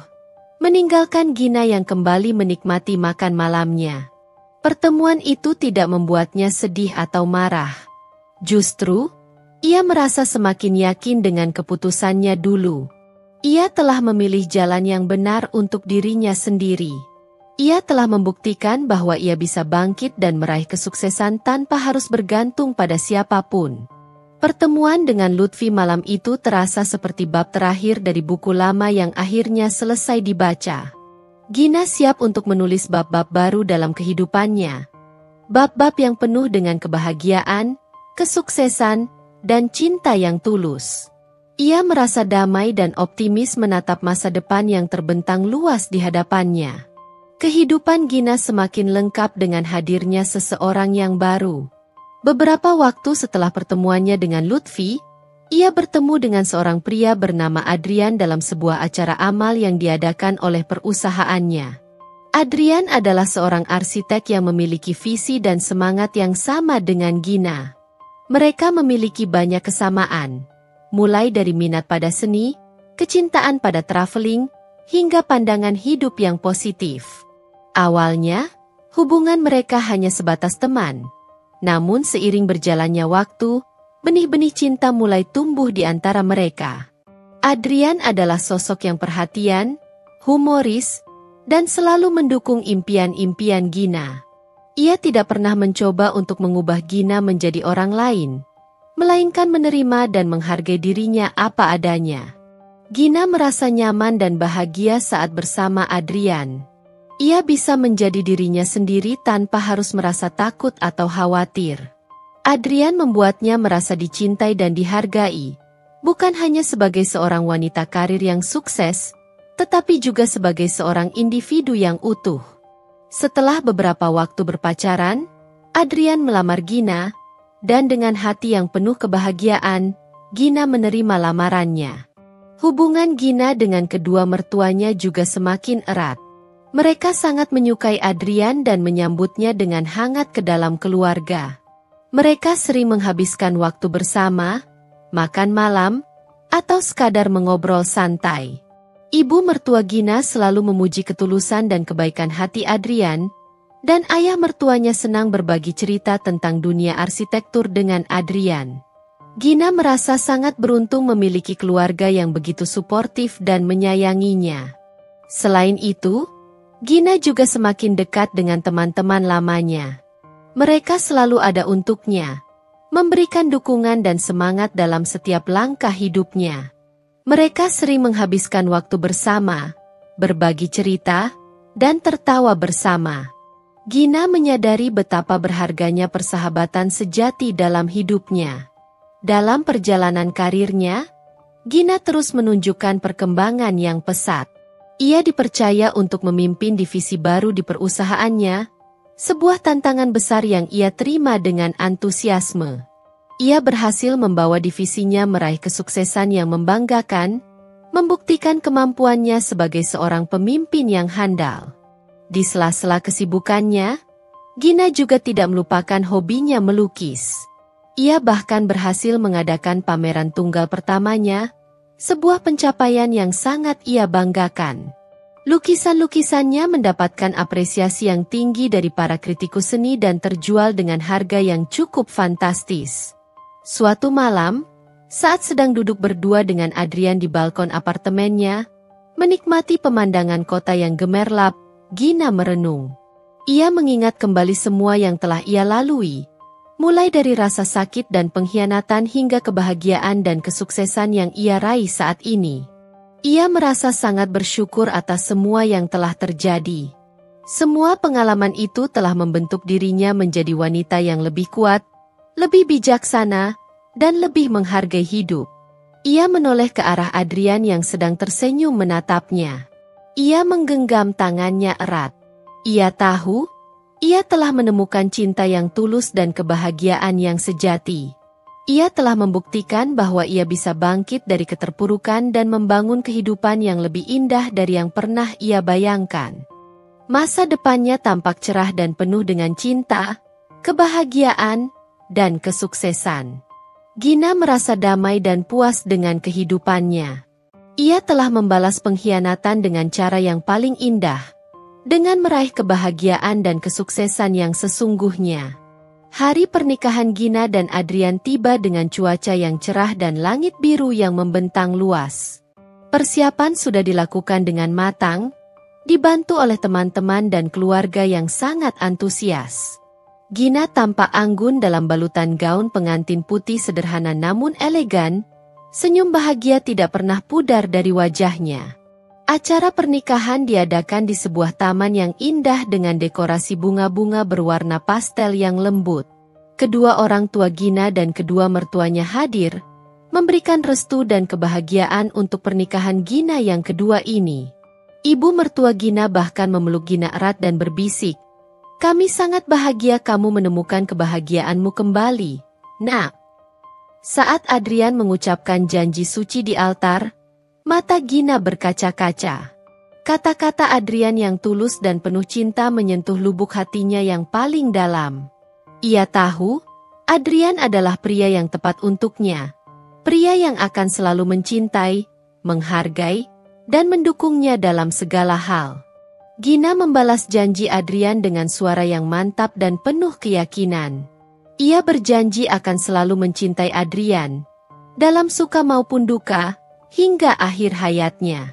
A: meninggalkan Gina yang kembali menikmati makan malamnya. Pertemuan itu tidak membuatnya sedih atau marah. Justru, ia merasa semakin yakin dengan keputusannya dulu. Ia telah memilih jalan yang benar untuk dirinya sendiri. Ia telah membuktikan bahwa ia bisa bangkit dan meraih kesuksesan tanpa harus bergantung pada siapapun. Pertemuan dengan Lutfi malam itu terasa seperti bab terakhir dari buku lama yang akhirnya selesai dibaca. Gina siap untuk menulis bab-bab baru dalam kehidupannya. Bab-bab yang penuh dengan kebahagiaan, kesuksesan, dan cinta yang tulus. Ia merasa damai dan optimis menatap masa depan yang terbentang luas di hadapannya. Kehidupan Gina semakin lengkap dengan hadirnya seseorang yang baru. Beberapa waktu setelah pertemuannya dengan Lutfi, ia bertemu dengan seorang pria bernama Adrian dalam sebuah acara amal yang diadakan oleh perusahaannya. Adrian adalah seorang arsitek yang memiliki visi dan semangat yang sama dengan Gina. Mereka memiliki banyak kesamaan, mulai dari minat pada seni, kecintaan pada traveling, hingga pandangan hidup yang positif. Awalnya, hubungan mereka hanya sebatas teman. Namun seiring berjalannya waktu, benih-benih cinta mulai tumbuh di antara mereka. Adrian adalah sosok yang perhatian, humoris, dan selalu mendukung impian-impian Gina. Ia tidak pernah mencoba untuk mengubah Gina menjadi orang lain, melainkan menerima dan menghargai dirinya apa adanya. Gina merasa nyaman dan bahagia saat bersama Adrian. Ia bisa menjadi dirinya sendiri tanpa harus merasa takut atau khawatir. Adrian membuatnya merasa dicintai dan dihargai, bukan hanya sebagai seorang wanita karir yang sukses, tetapi juga sebagai seorang individu yang utuh. Setelah beberapa waktu berpacaran, Adrian melamar Gina, dan dengan hati yang penuh kebahagiaan, Gina menerima lamarannya. Hubungan Gina dengan kedua mertuanya juga semakin erat. Mereka sangat menyukai Adrian dan menyambutnya dengan hangat ke dalam keluarga. Mereka sering menghabiskan waktu bersama, makan malam, atau sekadar mengobrol santai. Ibu mertua Gina selalu memuji ketulusan dan kebaikan hati Adrian, dan ayah mertuanya senang berbagi cerita tentang dunia arsitektur dengan Adrian. Gina merasa sangat beruntung memiliki keluarga yang begitu suportif dan menyayanginya. Selain itu, Gina juga semakin dekat dengan teman-teman lamanya. Mereka selalu ada untuknya, memberikan dukungan dan semangat dalam setiap langkah hidupnya. Mereka sering menghabiskan waktu bersama, berbagi cerita, dan tertawa bersama. Gina menyadari betapa berharganya persahabatan sejati dalam hidupnya. Dalam perjalanan karirnya, Gina terus menunjukkan perkembangan yang pesat. Ia dipercaya untuk memimpin divisi baru di perusahaannya, sebuah tantangan besar yang ia terima dengan antusiasme. Ia berhasil membawa divisinya meraih kesuksesan yang membanggakan, membuktikan kemampuannya sebagai seorang pemimpin yang handal. Di sela-sela kesibukannya, Gina juga tidak melupakan hobinya melukis. Ia bahkan berhasil mengadakan pameran tunggal pertamanya, sebuah pencapaian yang sangat ia banggakan. Lukisan-lukisannya mendapatkan apresiasi yang tinggi dari para kritikus seni dan terjual dengan harga yang cukup fantastis. Suatu malam, saat sedang duduk berdua dengan Adrian di balkon apartemennya, menikmati pemandangan kota yang gemerlap, Gina merenung. Ia mengingat kembali semua yang telah ia lalui, mulai dari rasa sakit dan pengkhianatan hingga kebahagiaan dan kesuksesan yang ia raih saat ini. Ia merasa sangat bersyukur atas semua yang telah terjadi. Semua pengalaman itu telah membentuk dirinya menjadi wanita yang lebih kuat, lebih bijaksana, dan lebih menghargai hidup. Ia menoleh ke arah Adrian yang sedang tersenyum menatapnya. Ia menggenggam tangannya erat. Ia tahu, ia telah menemukan cinta yang tulus dan kebahagiaan yang sejati. Ia telah membuktikan bahwa ia bisa bangkit dari keterpurukan dan membangun kehidupan yang lebih indah dari yang pernah ia bayangkan. Masa depannya tampak cerah dan penuh dengan cinta, kebahagiaan, dan kesuksesan. Gina merasa damai dan puas dengan kehidupannya. Ia telah membalas pengkhianatan dengan cara yang paling indah, dengan meraih kebahagiaan dan kesuksesan yang sesungguhnya. Hari pernikahan Gina dan Adrian tiba dengan cuaca yang cerah dan langit biru yang membentang luas. Persiapan sudah dilakukan dengan matang, dibantu oleh teman-teman dan keluarga yang sangat antusias. Gina tampak anggun dalam balutan gaun pengantin putih sederhana namun elegan, senyum bahagia tidak pernah pudar dari wajahnya. Acara pernikahan diadakan di sebuah taman yang indah dengan dekorasi bunga-bunga berwarna pastel yang lembut. Kedua orang tua Gina dan kedua mertuanya hadir, memberikan restu dan kebahagiaan untuk pernikahan Gina yang kedua ini. Ibu mertua Gina bahkan memeluk Gina erat dan berbisik, "Kami sangat bahagia kamu menemukan kebahagiaanmu kembali, Nak." Saat Adrian mengucapkan janji suci di altar, mata Gina berkaca-kaca. Kata-kata Adrian yang tulus dan penuh cinta menyentuh lubuk hatinya yang paling dalam. Ia tahu, Adrian adalah pria yang tepat untuknya. Pria yang akan selalu mencintai, menghargai, dan mendukungnya dalam segala hal. Gina membalas janji Adrian dengan suara yang mantap dan penuh keyakinan. Ia berjanji akan selalu mencintai Adrian, dalam suka maupun duka, hingga akhir hayatnya.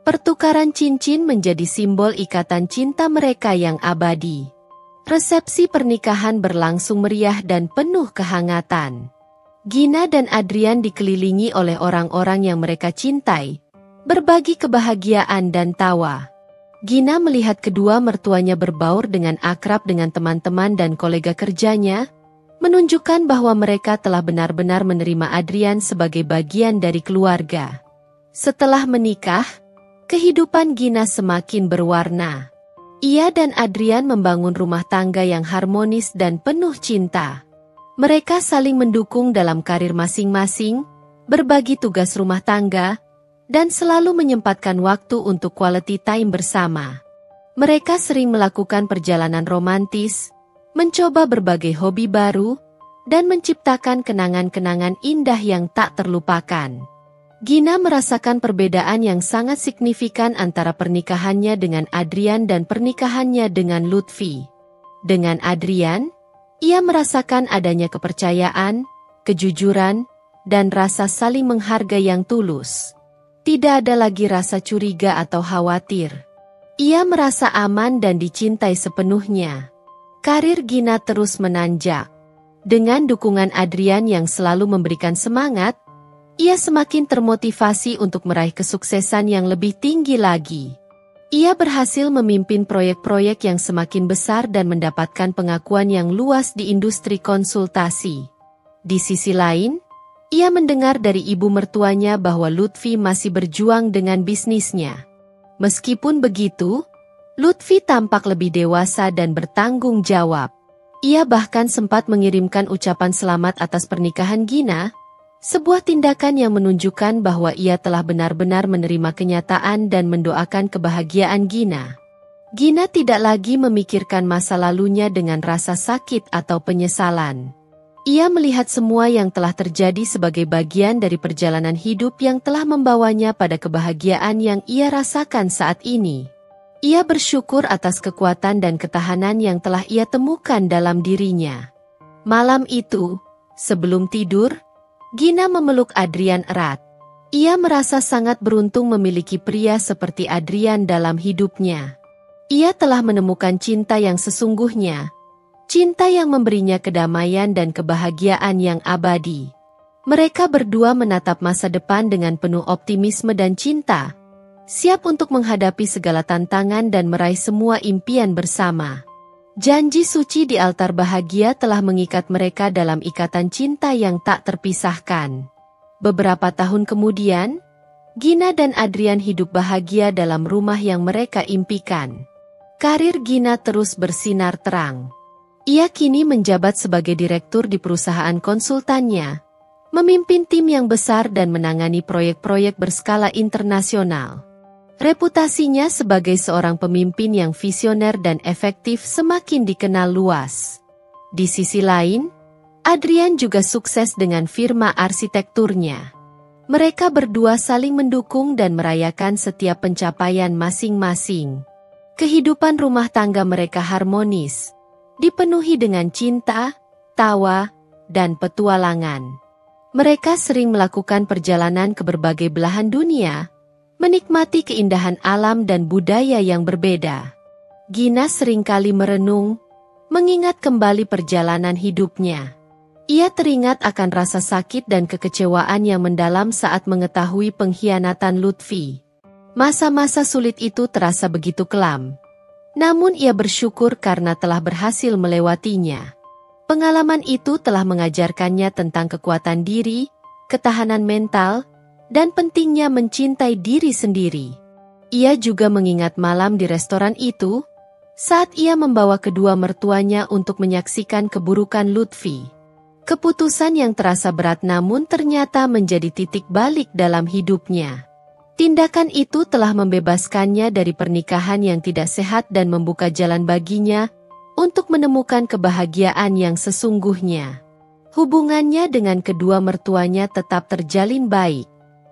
A: Pertukaran cincin menjadi simbol ikatan cinta mereka yang abadi. Resepsi pernikahan berlangsung meriah dan penuh kehangatan. Gina dan Adrian dikelilingi oleh orang-orang yang mereka cintai, berbagi kebahagiaan dan tawa. Gina melihat kedua mertuanya berbaur dengan akrab dengan teman-teman dan kolega kerjanya, menunjukkan bahwa mereka telah benar-benar menerima Adrian sebagai bagian dari keluarga. Setelah menikah, kehidupan Gina semakin berwarna. Ia dan Adrian membangun rumah tangga yang harmonis dan penuh cinta. Mereka saling mendukung dalam karir masing-masing, berbagi tugas rumah tangga, dan selalu menyempatkan waktu untuk quality time bersama. Mereka sering melakukan perjalanan romantis, mencoba berbagai hobi baru, dan menciptakan kenangan-kenangan indah yang tak terlupakan. Gina merasakan perbedaan yang sangat signifikan antara pernikahannya dengan Adrian dan pernikahannya dengan Lutfi. Dengan Adrian, ia merasakan adanya kepercayaan, kejujuran, dan rasa saling menghargai yang tulus. Tidak ada lagi rasa curiga atau khawatir. Ia merasa aman dan dicintai sepenuhnya. Karir Gina terus menanjak. Dengan dukungan Adrian yang selalu memberikan semangat, ia semakin termotivasi untuk meraih kesuksesan yang lebih tinggi lagi. Ia berhasil memimpin proyek-proyek yang semakin besar dan mendapatkan pengakuan yang luas di industri konsultasi. Di sisi lain, ia mendengar dari ibu mertuanya bahwa Lutfi masih berjuang dengan bisnisnya. Meskipun begitu, Lutfi tampak lebih dewasa dan bertanggung jawab. Ia bahkan sempat mengirimkan ucapan selamat atas pernikahan Gina, sebuah tindakan yang menunjukkan bahwa ia telah benar-benar menerima kenyataan dan mendoakan kebahagiaan Gina. Gina tidak lagi memikirkan masa lalunya dengan rasa sakit atau penyesalan. Ia melihat semua yang telah terjadi sebagai bagian dari perjalanan hidup yang telah membawanya pada kebahagiaan yang ia rasakan saat ini. Ia bersyukur atas kekuatan dan ketahanan yang telah ia temukan dalam dirinya. Malam itu, sebelum tidur, Gina memeluk Adrian erat. Ia merasa sangat beruntung memiliki pria seperti Adrian dalam hidupnya. Ia telah menemukan cinta yang sesungguhnya, cinta yang memberinya kedamaian dan kebahagiaan yang abadi. Mereka berdua menatap masa depan dengan penuh optimisme dan cinta, siap untuk menghadapi segala tantangan dan meraih semua impian bersama. Janji suci di altar bahagia telah mengikat mereka dalam ikatan cinta yang tak terpisahkan. Beberapa tahun kemudian, Gina dan Adrian hidup bahagia dalam rumah yang mereka impikan. Karir Gina terus bersinar terang. Ia kini menjabat sebagai direktur di perusahaan konsultannya, memimpin tim yang besar dan menangani proyek-proyek berskala internasional. Reputasinya sebagai seorang pemimpin yang visioner dan efektif semakin dikenal luas. Di sisi lain, Adrian juga sukses dengan firma arsitekturnya. Mereka berdua saling mendukung dan merayakan setiap pencapaian masing-masing. Kehidupan rumah tangga mereka harmonis, dipenuhi dengan cinta, tawa, dan petualangan. Mereka sering melakukan perjalanan ke berbagai belahan dunia, menikmati keindahan alam dan budaya yang berbeda. Gina seringkali merenung, mengingat kembali perjalanan hidupnya. Ia teringat akan rasa sakit dan kekecewaan yang mendalam saat mengetahui pengkhianatan Lutfi. Masa-masa sulit itu terasa begitu kelam. Namun ia bersyukur karena telah berhasil melewatinya. Pengalaman itu telah mengajarkannya tentang kekuatan diri, ketahanan mental, dan pentingnya mencintai diri sendiri. Ia juga mengingat malam di restoran itu, saat ia membawa kedua mertuanya untuk menyaksikan keburukan Lutfi. Keputusan yang terasa berat namun ternyata menjadi titik balik dalam hidupnya. Tindakan itu telah membebaskannya dari pernikahan yang tidak sehat dan membuka jalan baginya untuk menemukan kebahagiaan yang sesungguhnya. Hubungannya dengan kedua mertuanya tetap terjalin baik.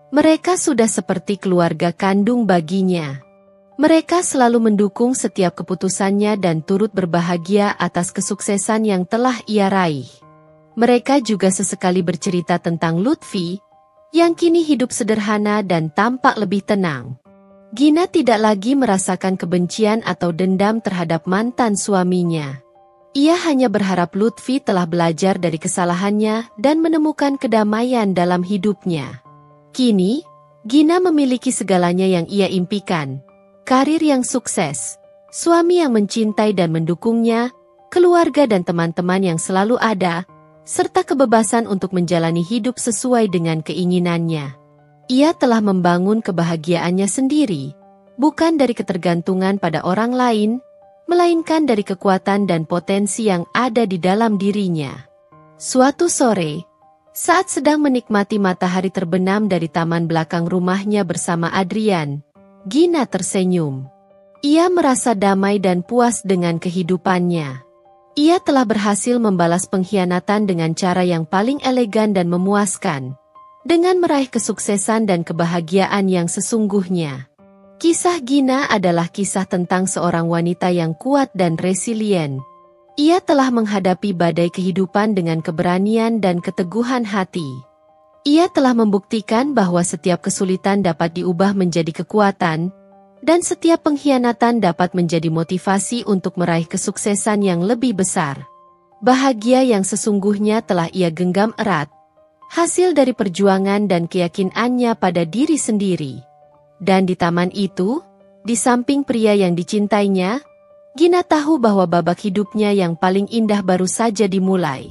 A: Mereka sudah seperti keluarga kandung baginya. Mereka selalu mendukung setiap keputusannya dan turut berbahagia atas kesuksesan yang telah ia raih. Mereka juga sesekali bercerita tentang Lutfi, yang kini hidup sederhana dan tampak lebih tenang. Gina tidak lagi merasakan kebencian atau dendam terhadap mantan suaminya. Ia hanya berharap Lutfi telah belajar dari kesalahannya dan menemukan kedamaian dalam hidupnya. Kini, Gina memiliki segalanya yang ia impikan. Karir yang sukses, suami yang mencintai dan mendukungnya, keluarga dan teman-teman yang selalu ada, serta kebebasan untuk menjalani hidup sesuai dengan keinginannya. Ia telah membangun kebahagiaannya sendiri, bukan dari ketergantungan pada orang lain, melainkan dari kekuatan dan potensi yang ada di dalam dirinya. Suatu sore, saat sedang menikmati matahari terbenam dari taman belakang rumahnya bersama Adrian, Gina tersenyum. Ia merasa damai dan puas dengan kehidupannya. Ia telah berhasil membalas pengkhianatan dengan cara yang paling elegan dan memuaskan, dengan meraih kesuksesan dan kebahagiaan yang sesungguhnya. Kisah Gina adalah kisah tentang seorang wanita yang kuat dan resilien. Ia telah menghadapi badai kehidupan dengan keberanian dan keteguhan hati. Ia telah membuktikan bahwa setiap kesulitan dapat diubah menjadi kekuatan, dan setiap pengkhianatan dapat menjadi motivasi untuk meraih kesuksesan yang lebih besar. Bahagia yang sesungguhnya telah ia genggam erat, hasil dari perjuangan dan keyakinannya pada diri sendiri. Dan di taman itu, di samping pria yang dicintainya, Gina tahu bahwa babak hidupnya yang paling indah baru saja dimulai.